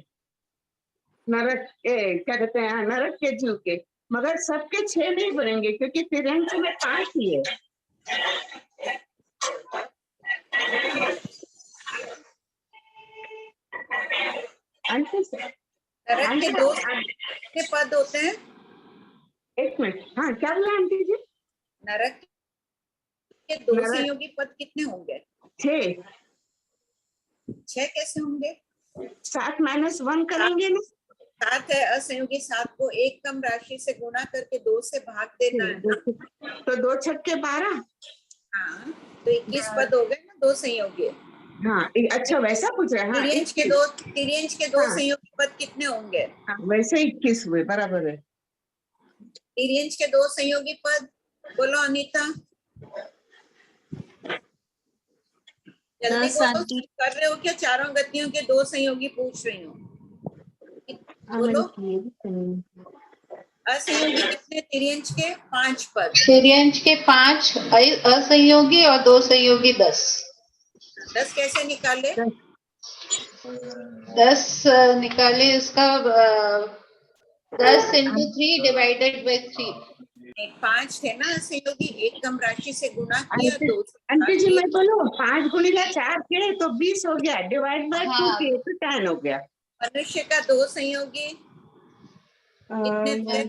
Speaker 12: नरक क्या कहते हैं, नरक के जीव के, मगर सबके 6 नहीं बनेंगे, क्योंकि तिरंज में 5 ही है।
Speaker 2: नरक के 2 के पद होते हैं।
Speaker 12: एक मिनट, हाँ क्या बोला आंटी जी?
Speaker 2: नरक के 2 संयोगी पद कितने होंगे?
Speaker 12: 6।
Speaker 2: 6 कैसे होंगे?
Speaker 12: 7 - 1 करेंगे ना।
Speaker 2: 7 है असंयोगी, 7 को एक कम राशि से गुणा करके 2 से भाग देना है ना?
Speaker 12: तो 2 × 6 = 12।
Speaker 2: हाँ, तो 21 पद हो गए ना 2 संयोगी।
Speaker 12: हाँ, अच्छा वैसा पूछ रहे हैं। हाँ,
Speaker 2: तिर्यंज के 2 संयोगी पद कितने होंगे?
Speaker 12: हाँ, वैसे 21 हुए, बराबर है।
Speaker 2: तिर्यंज के 2 संयोगी पद बोलो अनीता। जल्दी बोलो, कर रहे हो क्या? चारों गतियों के 2 संयोगी पूछ रही हूँ, बोलो। असंयोगी कितने? तिर्यंज के 5 पद।
Speaker 3: तिर्यंज के 5 असंयोगी और 2 संयोगी 10।
Speaker 2: 10 कैसे निकाले?
Speaker 3: 10 निकाले, इसका 10 into 3 divided by 3।
Speaker 2: 5 थे ना असंयोगी, एक कम राशि से गुणा किया 2।
Speaker 12: आंटी जी मैं बोलूं, 5 × 4 किए तो 20 हो गया, डिवाइड बाय 2 किए तो 10 हो गया।
Speaker 2: मनुष्य का 2 संयोगी कितने थे?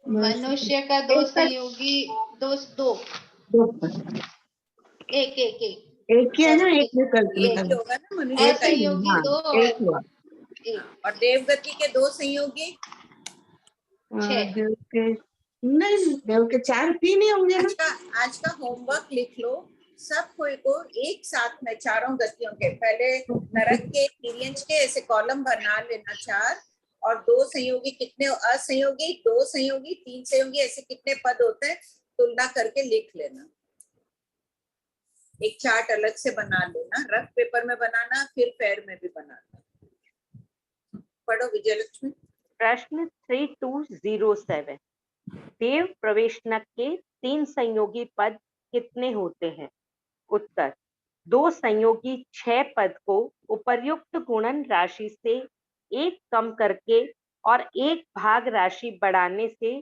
Speaker 3: मनुष्य का 2 संयोगी 2। एक एक एक
Speaker 12: एक ही है ना, एक विकल्प
Speaker 2: एक
Speaker 12: में
Speaker 2: ही होगा ना मनुष्य का ही।
Speaker 3: असंयोगी
Speaker 12: हाँ,
Speaker 3: 2
Speaker 12: एक हुआ।
Speaker 2: और देवगति के 2 संयोगी।
Speaker 12: देव के नहीं, देव के 4 3 ही होंगे ना।
Speaker 2: आज का होमवर्क लिख लो, सब कोई को एक साथ में चारों गतियों के, पहले नरक के तिर्यंच के ऐसे कॉलम बना लेना 4, और 2 संयोगी कितने, असंयोगी 2 संयोगी 3 संयोगी ऐसे कितने पद होते हैं तुलना करके लिख लेना। एक चार्ट अलग से बना लेना, रफ पेपर में बनाना, फिर फेयर में भी बनाना। पढ़ो विजयलक्ष्मी।
Speaker 5: प्रश्न 3207, देव प्रवेशनक के 3 संयोगी पद कितने होते हैं? उत्तर, 2 संयोगी 6 पद को उपर्युक्त गुणन राशि से 1 कम करके और 1 भाग राशि बढ़ाने से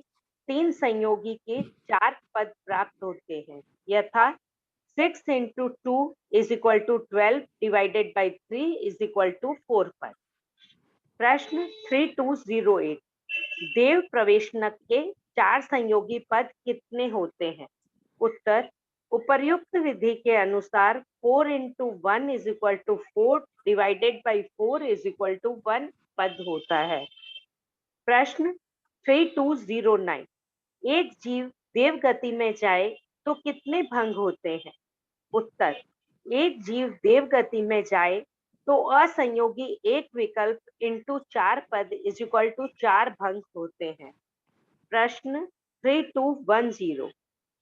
Speaker 5: 3 संयोगी के 4 पद प्राप्त होते हैं, यथा 6 into 2 is equal to 12 divided by 3 is equal to 4 पद। प्रश्न 3208, देव प्रवेशनक के 4 संयोगी पद कितने होते हैं? उत्तर, उपर्युक्त विधि के अनुसार 4 into 1 is equal to 4 divided by 4 is equal to 1 पद होता है। प्रश्न 3209, एक जीव देव गति में जाए तो कितने भंग होते हैं? उत्तर, एक जीव देव गति में जाए तो असंयोगी एक विकल्प इंटू 4 पद इज इक्वल टू 4 भंग होते हैं। प्रश्न 3210,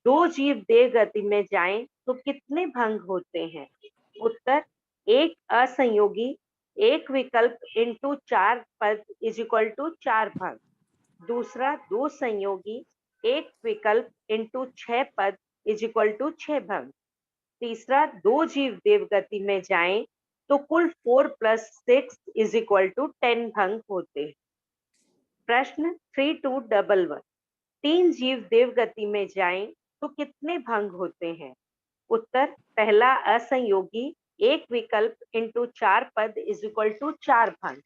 Speaker 5: 2 जीव देव गति में जाएं तो कितने भंग होते हैं? उत्तर, एक असंयोगी एक विकल्प इंटू 4 पद इज इक्वल टू 4 भंग। दूसरा, 2 संयोगी एक विकल्प इंटू 6 पद इज इक्वल टू 6 भंग। तीसरा, 2 जीव देव गति में जाएं तो कुल 4 + 6 इज इक्वल टू 10 भंग होते हैं। प्रश्न 3211, 3 जीव देव गति में जाएं तो कितने भंग होते हैं? उत्तर, पहला असंयोगी एक विकल्प इंटू 4 पद इज इक्वल टू 4 भंग।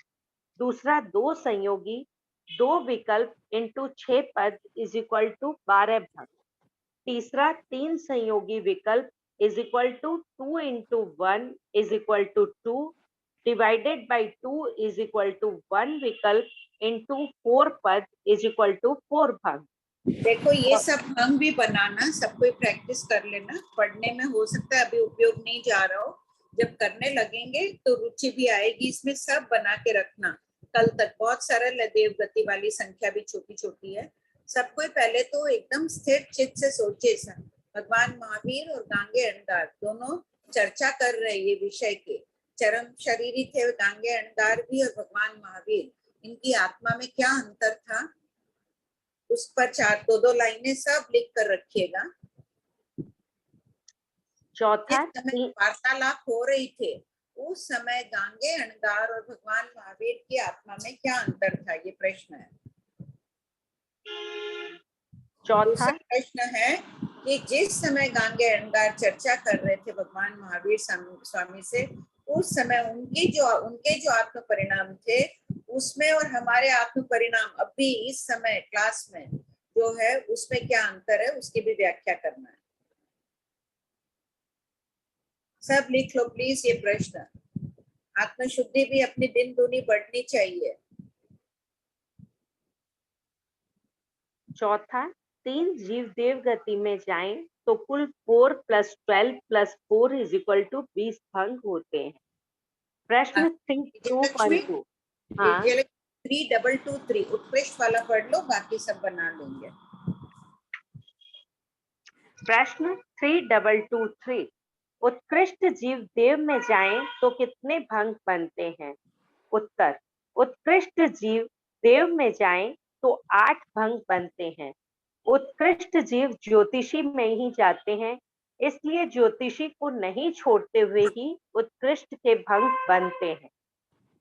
Speaker 5: दूसरा, 2 संयोगी 2 विकल्प इंटू 6 पद इज इक्वल टू 12 भंग। तीसरा, 3 संयोगी विकल्प is equal to 2 into 1 is equal to 2 divided by 2 is equal to 1 विकल्प into 4 पद is equal to 4 भंग।
Speaker 2: देखो ये सब भंग भी बनाना, सब कोई प्रैक्टिस कर लेना, पढ़ने में हो सकता है अभी उपयोग नहीं जा रहा हो, जब करने लगेंगे तो रुचि भी आएगी इसमें। सब बना के रखना, कल तक बहुत सरल है, देव गति वाली संख्या भी छोटी छोटी है। सब कोई पहले तो एकदम स्थिर चित्त से सोचे, भगवान महावीर और गांगे अणगार दोनों चर्चा कर रहे ये विषय के। चरम शरीरी थे गांगे अणगार भी और भगवान महावीर, इनकी आत्मा में क्या अंतर था उस पर 4-2 लाइनें सब लिख कर रखिएगा।
Speaker 5: चौथा,
Speaker 2: वार्तालाप हो रही थे उस समय गांगे अणगार और भगवान महावीर की आत्मा में क्या अंतर था, ये प्रश्न है।
Speaker 5: चौथा
Speaker 2: प्रश्न है कि जिस समय गांगे अणगार चर्चा कर रहे थे भगवान महावीर स्वामी से, उस समय उनके जो आत्म परिणाम थे उसमें और हमारे आत्म परिणाम अभी इस समय क्लास में जो है उसमें क्या अंतर है, उसकी भी व्याख्या करना है। सब लिख लो प्लीज ये प्रश्न। आत्मशुद्धि भी अपनी दिन दूनी बढ़नी चाहिए।
Speaker 5: चौथा, 3 जीव देव गति में जाएं तो कुल 4 + 12 + 4 इज इक्वल टू 20 भंग होते हैं। प्रश्न 3212, हाँ
Speaker 2: 3223 उत्कृष्ट वाला पढ़ लो, बाकी सब बना लेंगे।
Speaker 5: प्रश्न 3223, उत्कृष्ट जीव देव में जाएं तो कितने भंग बनते हैं? उत्तर, उत्कृष्ट जीव देव में जाएं तो 8 भंग बनते हैं। उत्कृष्ट जीव ज्योतिषी में ही जाते हैं, इसलिए ज्योतिषी को नहीं छोड़ते हुए ही उत्कृष्ट के भंग बनते हैं।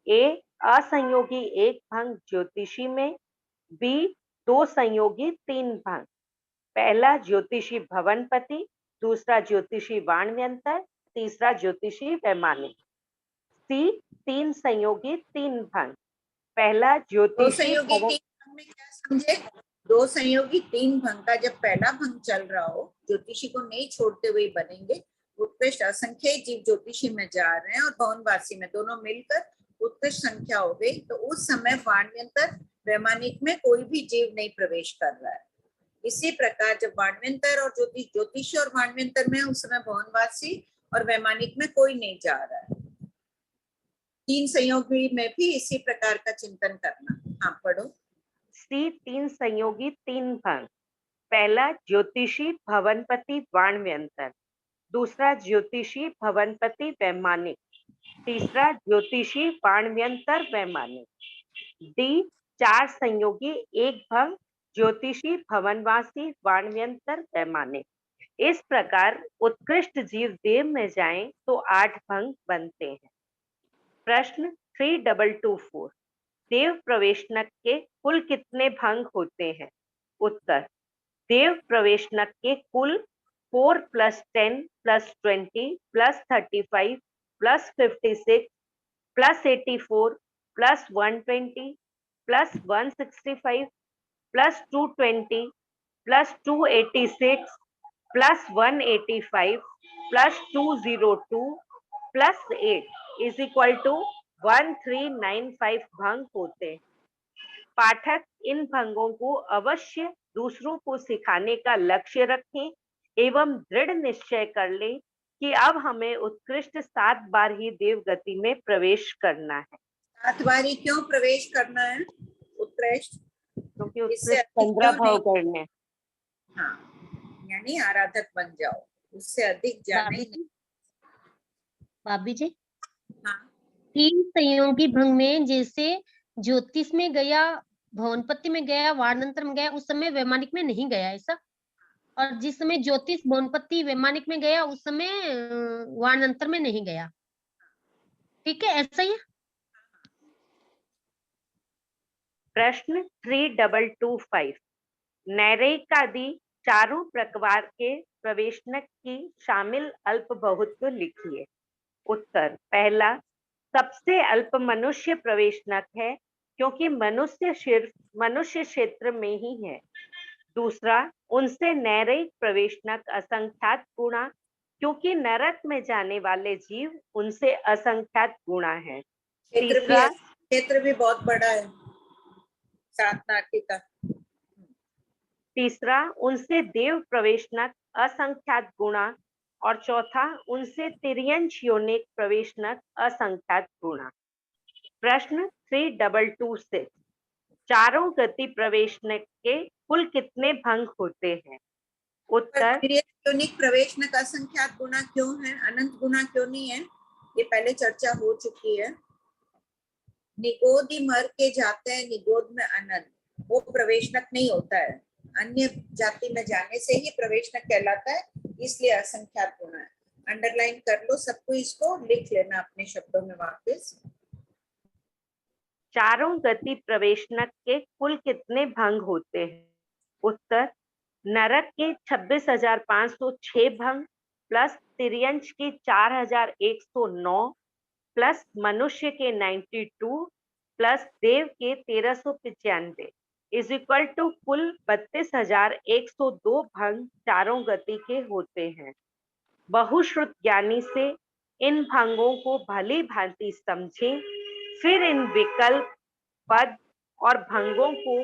Speaker 5: ए, असंयोगी 1 भंग ज्योतिषी में। बी, 2 संयोगी 3 भंग। पहला ज्योतिषी भवनपति, दूसरा ज्योतिषी वाणव्यंतर, तीसरा ज्योतिषी वैमानिक। सी, 3 संयोगी 3 भंग। पहला ज्योतिषी
Speaker 2: में क्या समझे? दो संयोगी तीन भंग का जब पहला भंग चल रहा हो, ज्योतिषी को नहीं छोड़ते हुए बनेंगे, उत्कृष्ट असंख्य जीव ज्योतिषी में जा रहे हैं और भवनवासी में दोनों मिलकर उत्कृष्ट संख्या हो गई, तो उस समय वाण्यंतर वैमानिक में कोई भी जीव नहीं प्रवेश कर रहा है। इसी प्रकार जब वाण्यंतर और ज्योतिषी और वाण्यंतर में, उस समय भवनवासी और वैमानिक में कोई नहीं जा रहा है। तीन संयोगी में भी इसी प्रकार का चिंतन करना। हाँ पढ़ो।
Speaker 5: सी तीन संयोगी तीन भंग। पहला ज्योतिषी भवनपति वाण्यंतर, दूसरा ज्योतिषी भवनपति वैमानिक, तीसरा ज्योतिषी वाण्यंतर वैमानिक। डी चार संयोगी एक भंग, ज्योतिषी भवनवासी वाण्यंतर वैमानिक। इस प्रकार उत्कृष्ट जीव देव में जाएं तो 8 भंग बनते हैं। प्रश्न 3224, देव प्रवेशनक के कुल कितने भंग होते हैं? उत्तर, देव प्रवेशनक के कुल 4 + 10 + 20 + 35 + 56 + 84 + 120 + 165 + 220 + 286 + 185 + 202 + 8 = 1395 भंग होते हैं। पाठक इन भंगों को अवश्य दूसरों को सिखाने का लक्ष्य रखें एवं दृढ़ निश्चय कर लें कि अब हमें उत्कृष्ट 7 बार ही देव गति में प्रवेश करना है।
Speaker 2: 7 बार ही क्यों प्रवेश करना है? उत्कृष्ट,
Speaker 5: क्योंकि उत्कृष्ट 15 भाव करने।
Speaker 2: हाँ, यानी आराधक बन जाओ, उससे अधिक जाने नहीं।
Speaker 11: भाभी जी,
Speaker 2: हाँ,
Speaker 11: तीन संयोगी भंग में जैसे ज्योतिष में गया, भवनपति में गया, वार्णंतर में गया, उस समय वैमानिक में नहीं गया ऐसा, और जिस समय ज्योतिष भवनपति वैमानिक में गया उस समय वार्णंतर में नहीं गया। ठीक है, ऐसा ही है।
Speaker 5: प्रश्न 3225, नैरेकादि चारों प्रकार के प्रवेशनक की शामिल अल्प बहुत्व लिखिए। उत्तर, पहला सबसे अल्प मनुष्य प्रवेशनक है क्योंकि मनुष्य सिर्फ मनुष्य क्षेत्र में ही है। दूसरा, उनसे नैरेक प्रवेशनक असंख्यात गुणा क्योंकि नरक में जाने वाले जीव उनसे असंख्यात गुणा है।
Speaker 2: क्षेत्र भी बहुत बड़ा है सातनाकी का।
Speaker 5: तीसरा, उनसे देव प्रवेशनक असंख्यात गुणा, और चौथा, उनसे तिर्यंश योनिक प्रवेशनक असंख्यात गुणा। प्रश्न 3226, चारों गति प्रवेशनक के कुल कितने भंग होते हैं? उत्तर,
Speaker 2: योनिक प्रवेशनक असंख्यात गुणा क्यों है, अनंत गुणा क्यों नहीं है? ये पहले चर्चा हो चुकी है। निगोदी मर के जाते हैं निगोद में अनंत, वो प्रवेशनक नहीं होता है, अन्य जाति में जाने से ही प्रवेशनक कहलाता है, इसलिए असंख्यात गुणा है। अंडरलाइन कर लो सबको, इसको लिख लेना अपने शब्दों में वापस।
Speaker 5: चारों गति प्रवेशनक के कुल कितने भंग होते हैं? उत्तर, नरक के 26,506 भंग प्लस तिर्यंश के 4,109 प्लस मनुष्य के 92 प्लस देव के 1395 = कुल 32,102 भंग चारों गति के होते हैं। बहुश्रुत ज्ञानी से इन भंगों को भली भांति समझें, फिर इन विकल्प, पद और भंगों को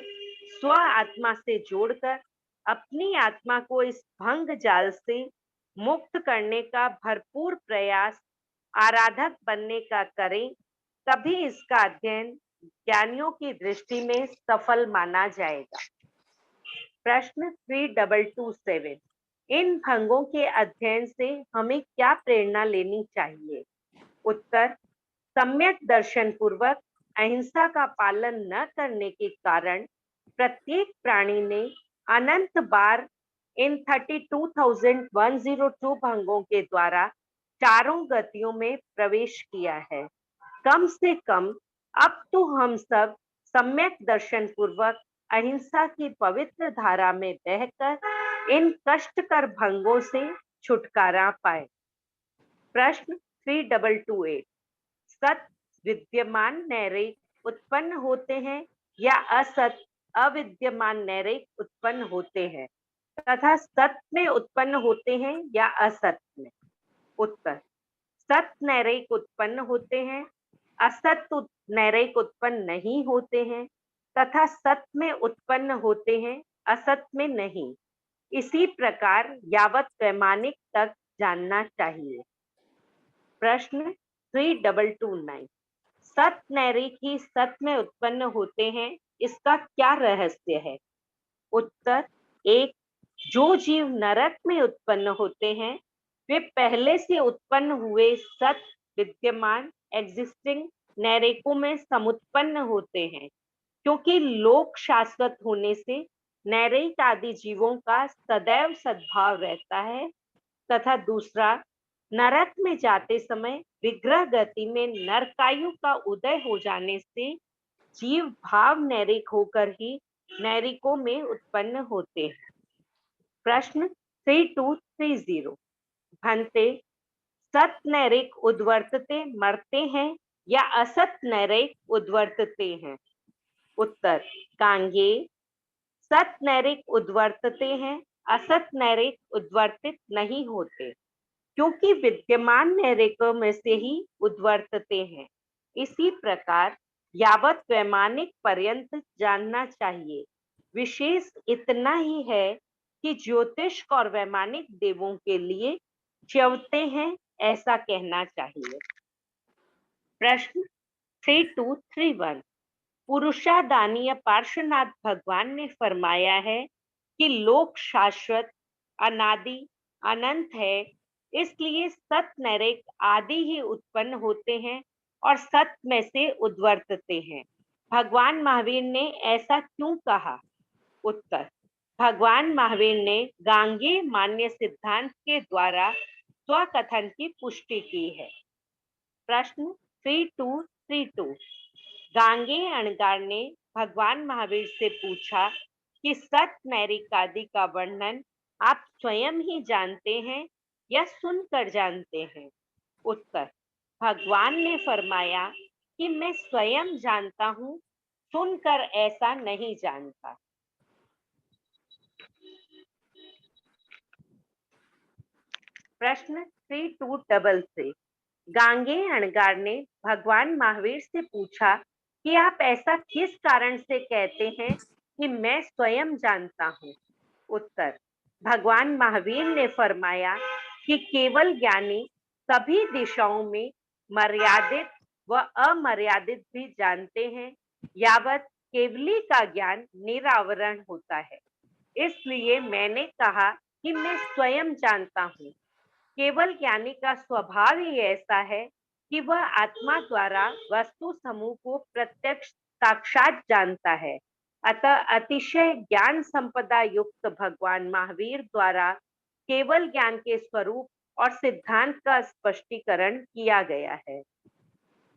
Speaker 5: स्व आत्मा से जोड़कर अपनी आत्मा को इस भंग जाल से मुक्त करने का भरपूर प्रयास आराधक बनने का करें, तभी इसका अध्ययन ज्ञानियों की दृष्टि में सफल माना जाएगा। प्रश्न 3227, इन भंगों के अध्ययन से हमें क्या प्रेरणा लेनी चाहिए? उत्तर, सम्यक दर्शन पूर्वक अहिंसा का पालन न करने के कारण प्रत्येक प्राणी ने अनंत बार इन 32,102 भंगों के द्वारा चारों गतियों में प्रवेश किया है। कम से कम अब तो हम सब सम्यक दर्शन पूर्वक अहिंसा की पवित्र धारा में बहकर इन कष्टकर भंगों से छुटकारा पाए। प्रश्न 3228, सत विद्यमान नैरेक उत्पन्न होते हैं या असत अविद्यमान नैरिक उत्पन्न होते हैं तथा सत में उत्पन्न होते हैं या असत में? उत्तर, सत नैरिक उत्पन्न होते हैं, असत नैरिक उत्पन्न नहीं होते हैं तथा सत में उत्पन्न होते हैं, असत में नहीं। इसी प्रकार यावत वैमानिक तक जानना चाहिए। प्रश्न 3229, सत नैरिक ही सत में उत्पन्न होते हैं, इसका क्या रहस्य है? उत्तर, एक, जो जीव नरक में उत्पन्न होते हैं वे पहले से उत्पन्न हुए सत विद्यमान एग्जिस्टिंग नैरिकों में समुत्पन्न होते हैं, क्योंकि लोक शाश्वत होने से नैरिक आदि जीवों का सदैव सद्भाव रहता है। तथा दूसरा, नरक में जाते समय विग्रह गति में नरकायु का उदय हो जाने से जीव भाव नैरिक होकर ही नैरिकों में उत्पन्न होते हैं। प्रश्न 3230, भंते, सत नैरिक उद्वर्तते मरते हैं या असत नैरिक उद्वर्तते हैं? उत्तर, कांगे, सत नैरिक उद्वर्तते हैं, असत नैरिक उद्वर्तित नहीं होते, क्योंकि विद्यमान नैरिकों में से ही उद्वर्तते हैं। इसी प्रकार यावत वैमानिक पर्यंत जानना चाहिए। विशेष इतना ही है कि ज्योतिष और वैमानिक देवों के लिए च्यवते हैं, ऐसा कहना चाहिए। प्रश्न 3231, पुरुषादानीय पार्श्वनाथ भगवान ने फरमाया है कि लोक शाश्वत अनादि अनंत है, इसलिए सत नैरिक आदि ही उत्पन्न होते हैं और सत में से उद्वर्तते हैं। भगवान महावीर ने ऐसा क्यों कहा? उत्तर, भगवान महावीर ने गांगेय मान्य सिद्धांत के द्वारा स्वकथन की पुष्टि की है। प्रश्न 3232, गांगेय अणगार ने भगवान महावीर से पूछा कि सत नैरिक आदि का वर्णन आप स्वयं ही जानते हैं या सुनकर जानते हैं? उत्तर, भगवान ने फरमाया कि मैं स्वयं जानता हूँ, सुनकर ऐसा नहीं जानता। प्रश्न 3233, गांगेय अणगार ने भगवान महावीर से पूछा कि आप ऐसा किस कारण से कहते हैं कि मैं स्वयं जानता हूँ? उत्तर, भगवान महावीर ने फरमाया कि केवल ज्ञानी सभी दिशाओं में मर्यादित व अमर्यादित भी जानते हैं, यावत केवली का ज्ञान निरावरण होता है। इसलिए मैंने कहा कि मैं स्वयं जानता हूँ। केवल ज्ञानी का स्वभाव ही ऐसा है कि वह आत्मा द्वारा वस्तु समूह को प्रत्यक्ष साक्षात जानता है। अतः अतिशय ज्ञान संपदा युक्त भगवान महावीर द्वारा केवल ज्ञान के स्वरूप और सिद्धांत का स्पष्टीकरण किया गया है।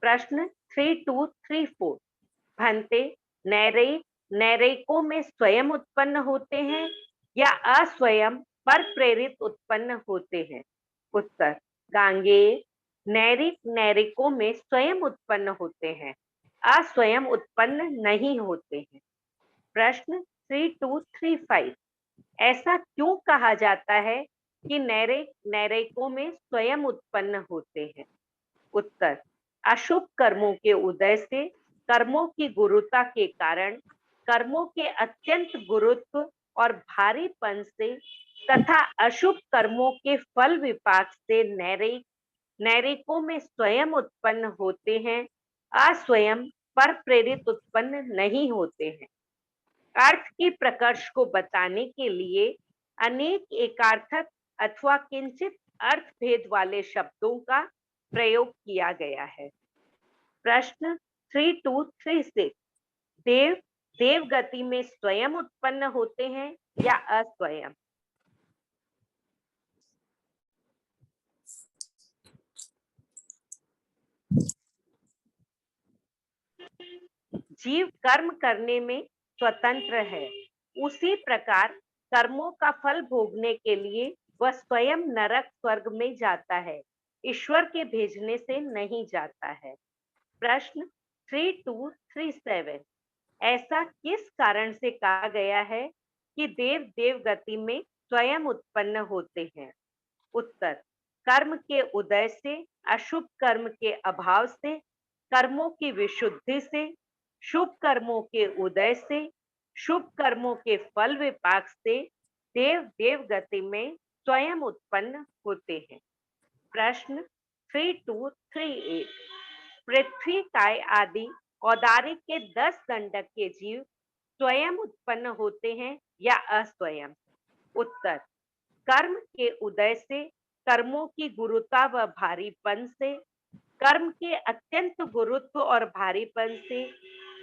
Speaker 5: प्रश्न 3234, भंते, नैरिक नैरिकों में स्वयं उत्पन्न होते हैं या अस्वयं पर प्रेरित उत्पन्न होते हैं? उत्तर, गांगेय नैरिक नैरिकों में स्वयं उत्पन्न होते हैं, अस्वयं उत्पन्न नहीं होते हैं। प्रश्न 3235, ऐसा क्यों कहा जाता है कि नैरिक नैरिकों में स्वयं उत्पन्न होते हैं? उत्तर, अशुभ कर्मों के उदय से कर्मों की गुरुता के कारण कर्मों के अत्यंत गुरुत्व और भारीपन से तथा अशुभ कर्मों के फल विपाक से नैरिकों में स्वयं उत्पन्न होते हैं, अस्वयं पर प्रेरित उत्पन्न नहीं होते हैं। अर्थ की प्रकर्ष को बताने के लिए अनेक एकार्थक अथवा किंचित अर्थ भेद वाले शब्दों का प्रयोग किया गया है। प्रश्न 3236, देव गति में स्वयं उत्पन्न होते हैं या अस्वयं? जीव कर्म करने में स्वतंत्र है, उसी प्रकार कर्मों का फल भोगने के लिए वह स्वयं नरक स्वर्ग में जाता है, ईश्वर के भेजने से नहीं जाता है। प्रश्न 3237, ऐसा किस कारण से कहा गया है कि देव देव गति में स्वयं उत्पन्न होते हैं? उत्तर, कर्म के उदय से, अशुभ कर्म के अभाव से, कर्मों की विशुद्धि से, शुभ कर्मों के उदय से, शुभ कर्मों के फल विपाक से देव देव गति में स्वयं उत्पन्न होते हैं। प्रश्न 3238, पृथ्वी, काय आदि औदारिक के 10 दंडक के जीव स्वयं उत्पन्न होते हैं या अस्वयं? उत्तर, कर्म के उदय से, कर्मों की गुरुता व भारीपन से, कर्म के अत्यंत गुरुत्व और भारीपन से,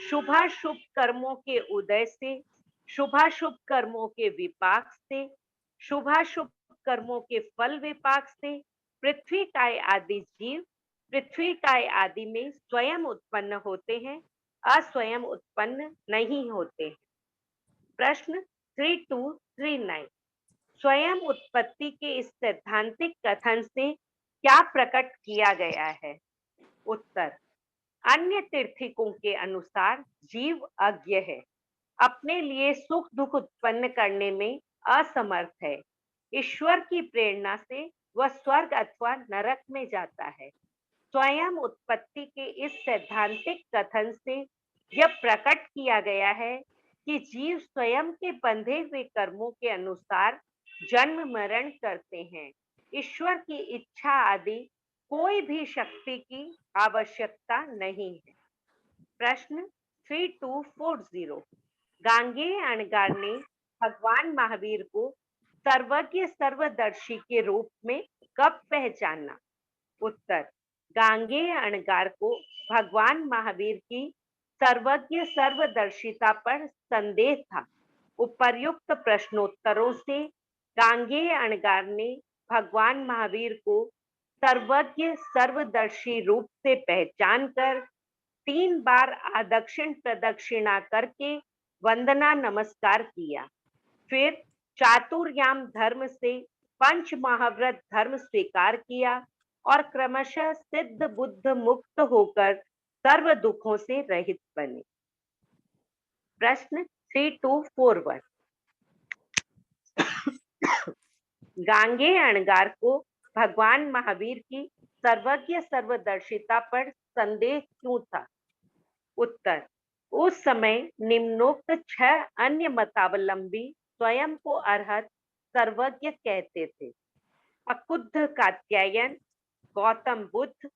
Speaker 5: शुभाशुभ कर्मों के उदय से, शुभाशुभ कर्मों के विपाक से, शुभाशुभ कर्मों के फल विपाक से पृथ्वी काय आदि जीव पृथ्वी काय आदि में स्वयं उत्पन्न होते हैं, अस्वयं उत्पन्न नहीं होते हैं। प्रश्न 3239, स्वयं उत्पत्ति के इस सैद्धांतिक कथन से क्या प्रकट किया गया है? उत्तर, अन्य तीर्थिकों के अनुसार जीव अज्ञ है, अपने लिए सुख दुख उत्पन्न करने में असमर्थ है। ईश्वर की प्रेरणा से वह स्वर्ग अथवा नरक में जाता है। स्वयं उत्पत्ति के इस सैद्धांतिक कथन से यह प्रकट किया गया है कि जीव स्वयं के बंधे हुए कर्मों के अनुसार जन्म मरण करते हैं। ईश्वर की इच्छा आदि कोई भी शक्ति की आवश्यकता नहीं है। प्रश्न 3240, गांगेय अणगार ने भगवान महावीर को सर्वज्ञ सर्वदर्शी के रूप में कब पहचाना? उत्तर, गांगेय अणगार को भगवान महावीर की सर्वज्ञ सर्वदर्शिता पर संदेह था। उपर्युक्त प्रश्नोत्तरों से गांगेय अणगार ने भगवान महावीर को सर्वज्ञ सर्वदर्शी रूप से पहचान कर 3 बार आदक्षिण प्रदक्षिणा करके वंदना नमस्कार किया। फिर चातुर्याम धर्म से पंच महाव्रत धर्म स्वीकार किया और क्रमशः सिद्ध बुद्ध मुक्त होकर सर्व दुखों से रहित बने। प्रश्न 3241, गांगेय अणगार को भगवान महावीर की सर्वज्ञ सर्वदर्शिता पर संदेह क्यों था? उत्तर, उस समय निम्नोक्त 6 अन्य मतावलंबी स्वयं को अरहत सर्वज्ञ कहते थे। अकुद्ध कात्यायन, गौतम बुद्ध,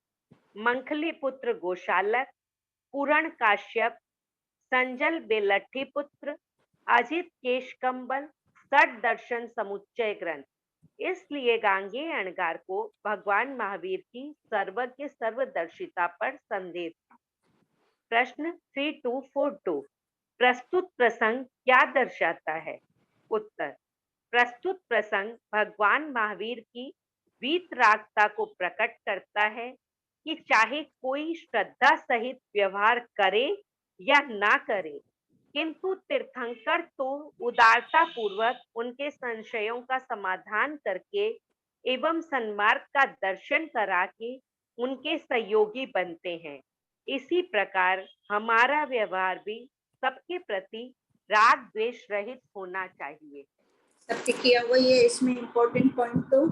Speaker 5: मंखली पुत्र गोशालक, पूरण काश्यप, संजल बेलट्ठी पुत्र, अजित केशकंबल, सठ दर्शन समुच्चय ग्रंथ। इसलिए गांगेय अणगार को भगवान महावीर की सर्वज्ञ सर्वदर्शिता पर संदेह था। प्रश्न 3242, प्रस्तुत प्रसंग क्या दर्शाता है? उत्तर, प्रस्तुत प्रसंग भगवान महावीर की वीतरागता को प्रकट करता है कि चाहे कोई श्रद्धा सहित व्यवहार करे या ना करे, किंतु तीर्थंकर तो उदारता पूर्वक उनके संशयों का समाधान करके एवं सन्मार्ग का दर्शन करा के उनके सहयोगी बनते हैं। इसी प्रकार हमारा व्यवहार भी सबके प्रति राग द्वेष रहित होना चाहिए।
Speaker 2: सबके किया हुआ ये इसमें इम्पोर्टेंट पॉइंट तो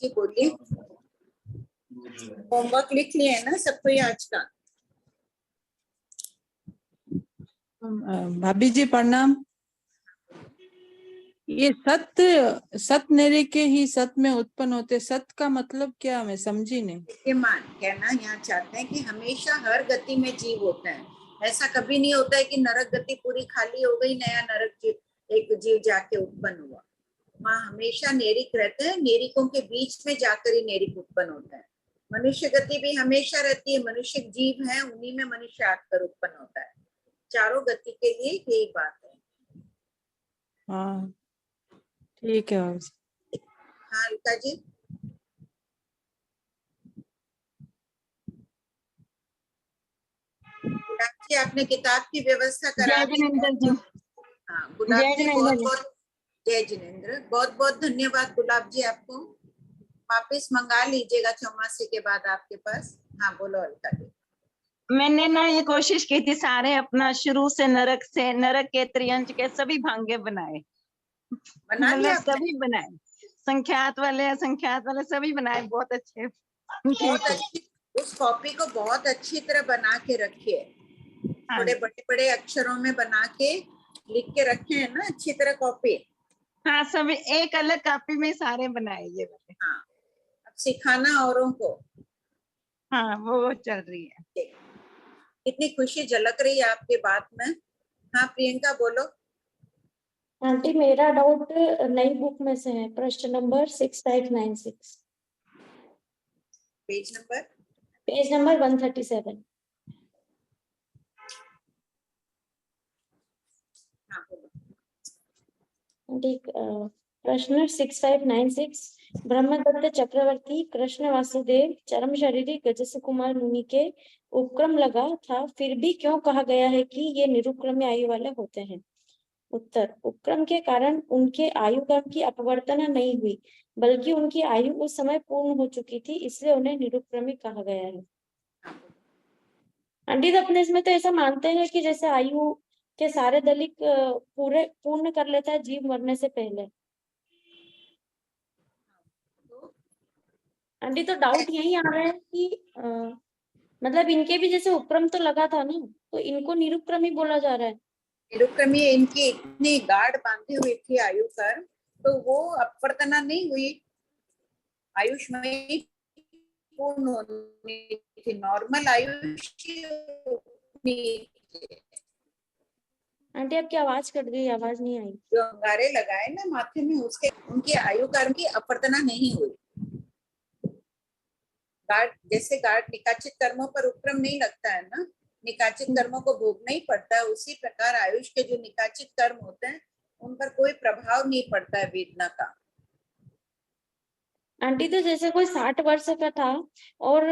Speaker 2: जी बोलिए। होमवर्क लिख लिए है ना सबको आज का?
Speaker 13: भाभी जी प्रणाम। ये सत्य सत नेरी के ही सत में उत्पन्न होते, सत का मतलब क्या? मैं समझी नहीं।
Speaker 2: विद्यमान कहना यहाँ चाहते हैं कि हमेशा हर गति में जीव होता है। ऐसा कभी नहीं होता है कि नरक गति पूरी खाली हो गई, नया नरक जीव एक जीव जाके उत्पन्न हुआ। वहाँ हमेशा नेरिक रहते हैं, नेरिकों के बीच में जाकर ही नेरिक उत्पन्न होता है। मनुष्य गति भी हमेशा रहती है, मनुष्य जीव है, उन्हीं में मनुष्य आकर उत्पन्न होता है। चारों गति के लिए यही बात है।
Speaker 13: हाँ ठीक है।
Speaker 2: हाँ रीता जी। गुलाब जी आपने किताब की व्यवस्था करा दी। हाँ गुलाब जी बहुत बहुत जय जिनेंद्र, बहुत बहुत धन्यवाद गुलाब जी आपको। वापिस मंगा लीजिएगा चौमासी के बाद आपके पास। हाँ बोलो रीता जी।
Speaker 6: मैंने ना ये कोशिश की थी सारे अपना शुरू से नरक के त्रियंश के सभी भांगे बनाए,
Speaker 2: बना लिया आपने?
Speaker 6: सभी बनाए, संख्यात वाले असंख्यात वाले सभी बनाए, बहुत अच्छे।
Speaker 2: बहुत अच्छी, उस कॉपी को बहुत अच्छी तरह बना के रखिए, थोड़े बड़े बड़े अक्षरों में बना के लिख के रखे हैं ना अच्छी तरह कॉपी।
Speaker 6: हाँ, सभी एक अलग कॉपी में सारे बनाए ये वाले।
Speaker 2: हाँ, अब सिखाना औरों को।
Speaker 6: हाँ, वो चल रही है।
Speaker 2: कितनी खुशी झलक रही है आपके बात में। हाँ प्रियंका बोलो।
Speaker 14: आंटी मेरा डाउट नई बुक में से है, प्रश्न नंबर 6596,
Speaker 2: पेज
Speaker 14: नंबर 137।
Speaker 2: हाँ बोलो।
Speaker 14: ठीक, प्रश्न 6596, ब्रह्मदत्त चक्रवर्ती कृष्ण वासुदेव चरम शरीरी गजस कुमार मुनि के उपक्रम लगा था, फिर भी क्यों कहा गया है कि ये निरुक्रमी आयु वाले होते हैं? उत्तर, उपक्रम के कारण उनके आयु क्रम की अपवर्तना नहीं हुई, बल्कि उनकी आयु उस समय पूर्ण हो चुकी थी, इसलिए उन्हें निरुक्रमी कहा गया है। आंटी तो अपने इसमें तो ऐसा मानते हैं कि जैसे आयु के सारे दलिक पूर्ण कर लेता है जीव मरने से पहले। आंटी तो डाउट यही आ रहा है कि मतलब इनके भी जैसे उपक्रम तो लगा था ना, तो इनको निरुक्रमी बोला जा रहा है।
Speaker 2: निरुक्रमी इनकी इतनी गाढ़ बांधी हुई थी आयु कर, तो वो अपवर्तना नहीं हुई, आयुष में पूर्ण होनी थी, नॉर्मल आयुष।
Speaker 14: आंटी आपकी आवाज कट गई, आवाज नहीं आई।
Speaker 2: जो अंगारे लगाए ना माथे में, उसके उनकी आयु कर्म की अपवर्तना नहीं हुई। गाढ़ जैसे गाढ़ निकाचित कर्मों पर उपक्रम नहीं लगता है ना, निकाचित कर्मों को भोगना ही पड़ता है, उसी प्रकार आयुष के जो निकाचित कर्म होते हैं उन पर कोई प्रभाव नहीं पड़ता है वेदना का।
Speaker 14: आंटी तो जैसे कोई 60 वर्ष का था और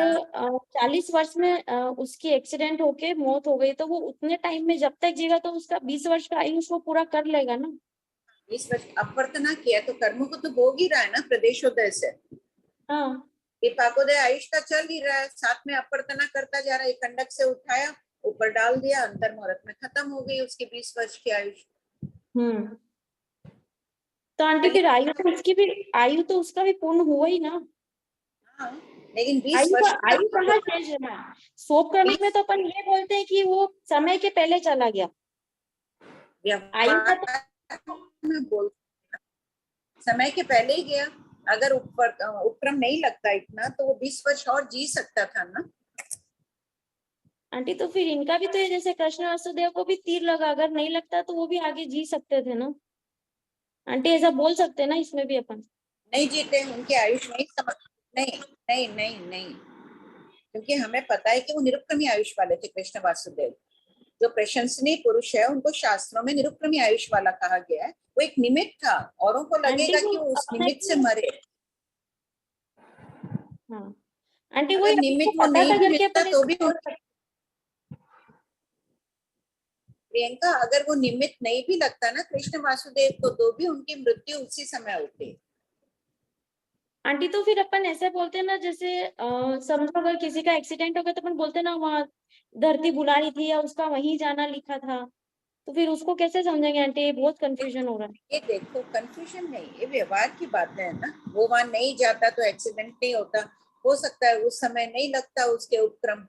Speaker 14: 40 वर्ष में उसकी एक्सीडेंट होके मौत हो गई, तो वो उतने टाइम में जब तक जीगा तो उसका 20 वर्ष का आयुष वो पूरा कर लेगा ना।
Speaker 2: 20 वर्ष अपवर्तना किया तो कर्मों को तो भोग ही रहा है ना प्रदेशोदय से।
Speaker 14: हाँ,
Speaker 2: ये पाकोदय आयुष का चल ही रहा है, साथ में अपवर्तना करता जा रहा है, कंडक से उठाया ऊपर डाल दिया, अंतर मुहूर्त में खत्म हो गई उसकी 20 वर्ष की आयुष।
Speaker 14: तो आंटी फिर आयु तो उसका भी पूर्ण हुआ ही ना।
Speaker 2: हाँ, लेकिन 20 वर्ष
Speaker 14: आयु कहाँ शेष है? सोपक्रमिक में तो अपन ये बोलते हैं कि वो समय के पहले चला गया। आयु का
Speaker 2: तो समय के पहले ही गया, अगर उपक्रम नहीं लगता इतना तो वो 20 वर्ष और जी सकता था ना।
Speaker 14: आंटी तो फिर इनका भी तो ये जैसे कृष्ण वासुदेव को भी तीर लगा, अगर नहीं लगता तो वो भी आगे जी सकते थे ना। आंटी ऐसा बोल सकते हैं ना इसमें भी अपन?
Speaker 2: नहीं जीते, उनकी आयुष नहीं समझ, नहीं नहीं नहीं नहीं, क्योंकि हमें पता है कि वो निरुक्रमी आयुष वाले थे कृष्ण वासुदेव। जो प्रशंसनीय पुरुष है उनको शास्त्रों में निरुक्रमी आयुष वाला कहा गया है। वो एक निमित्त था, औरों को लगेगा कि वो उस निमित्त से मरे।
Speaker 14: हाँ आंटी,
Speaker 2: वो निमित्त वो नहीं भी मिलता तो भी प्रियंका, अगर वो निमित्त नहीं भी लगता ना कृष्ण वासुदेव को, तो भी उनकी मृत्यु उसी समय होती।
Speaker 14: आंटी तो फिर अपन ऐसे बोलते हैं ना, जैसे समझो अगर किसी का एक्सीडेंट हो गया तो अपन बोलते हैं ना वहाँ धरती बुला रही थी या उसका वहीं जाना लिखा था, तो फिर उसको कैसे समझेंगे आंटी? बहुत कंफ्यूजन हो रहा है।
Speaker 2: ये देखो, कंफ्यूजन नहीं, ये व्यवहार की बात है ना। वो वहां नहीं जाता तो एक्सीडेंट नहीं होता, हो सकता है उस समय नहीं लगता उसके उपक्रम।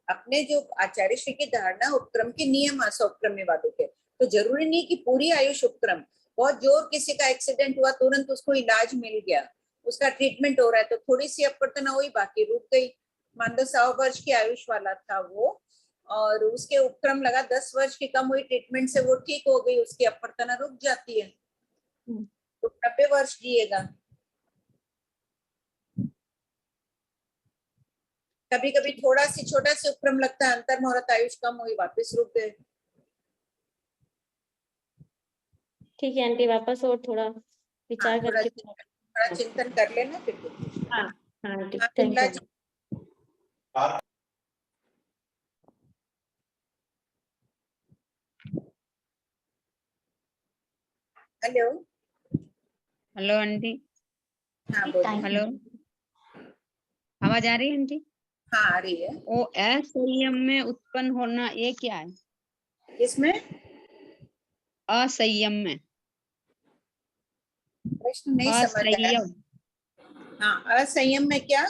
Speaker 2: अपने जो आचार्य श्री की धारणा उपक्रम के नियम उपक्रम वालों के, तो जरूरी नहीं कि पूरी आयुष उपक्रम। बहुत जोर किसी का एक्सीडेंट हुआ, तुरंत उसको इलाज मिल गया, उसका ट्रीटमेंट हो रहा है, तो थोड़ी सी अपवर्तना हुई, बाकी रुक गई। मान लो 100 वर्ष की आयुष वाला था वो, और उसके उपक्रम लगा 10 वर्ष की कम हुई, ट्रीटमेंट से वो ठीक हो गई, उसकी अपवर्तना रुक जाती है, तो 90 वर्ष जिएगा। कभी कभी थोड़ा सी छोटा सी उपक्रम लगता है, अंतर मुहूर्त आयुष कम हुई, वापस रुक गए।
Speaker 14: ठीक है आंटी, वापस और थोड़ा विचार करके
Speaker 2: थोड़ा चिंतन कर लेना फिर।
Speaker 14: हाँ aunty, thank you.
Speaker 2: Hello
Speaker 15: hello aunty.
Speaker 2: हाँ बोलो।
Speaker 15: हेलो, आवाज आ रही है आंटी?
Speaker 2: हाँ आ रही है।
Speaker 15: वो असंयम में उत्पन्न होना ये क्या है?
Speaker 2: इसमें
Speaker 15: असंयम में
Speaker 2: प्रश्न नहीं समझ आया।
Speaker 15: असंयम
Speaker 2: हाँ असंयम में क्या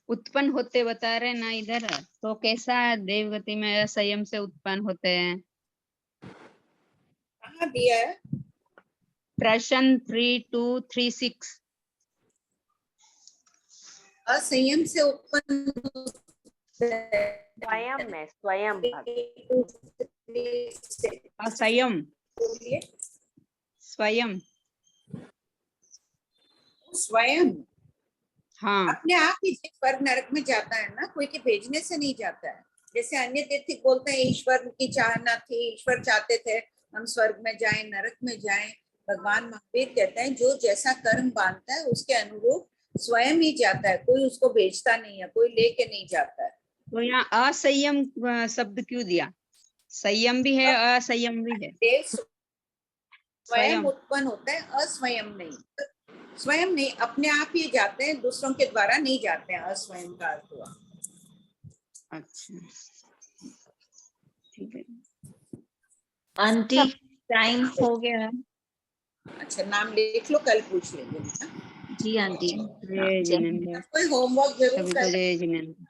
Speaker 15: उत्पन्न होते बता रहे ना इधर, तो कैसा देवगति में असंयम से उत्पन्न होते हैं?
Speaker 2: कहाँ दिया है?
Speaker 15: प्रश्न 3236।
Speaker 2: असंयम से उत्पन्न
Speaker 5: स्वयं में, स्वयं
Speaker 15: असंयम, स्वयं
Speaker 2: स्वयं
Speaker 15: हाँ
Speaker 2: अपने आप ही स्वर्ग नरक में जाता है ना, कोई के भेजने से नहीं जाता है। जैसे अन्य तीर्थिक बोलते हैं ईश्वर की चाहना थी, ईश्वर चाहते थे हम स्वर्ग में जाएं, नरक में जाएं। भगवान महावीर कहते हैं जो जैसा कर्म बांधता है उसके अनुरूप स्वयं ही जाता है, कोई उसको भेजता नहीं है, कोई लेके नहीं जाता है।
Speaker 15: तो यहाँ असंयम शब्द क्यों दिया? संयम भी है, असंयम भी है।
Speaker 2: स्वयं उत्पन्न होता है, अस्वयं नहीं। स्वयं नहीं, अपने आप ही जाते हैं, दूसरों के द्वारा नहीं जाते हैं। अस्वयं का अर्थ हुआ।
Speaker 15: अच्छा ठीक है
Speaker 1: आंटी, टाइम हो गया।
Speaker 2: अच्छा नाम लिख लो, कल पूछ लेंगे।
Speaker 1: जी आंटी।
Speaker 15: जय जिनेंद्र,
Speaker 2: कोई होमवर्क जरूर
Speaker 15: सभी को
Speaker 2: करना।
Speaker 15: जय जिनेंद्र।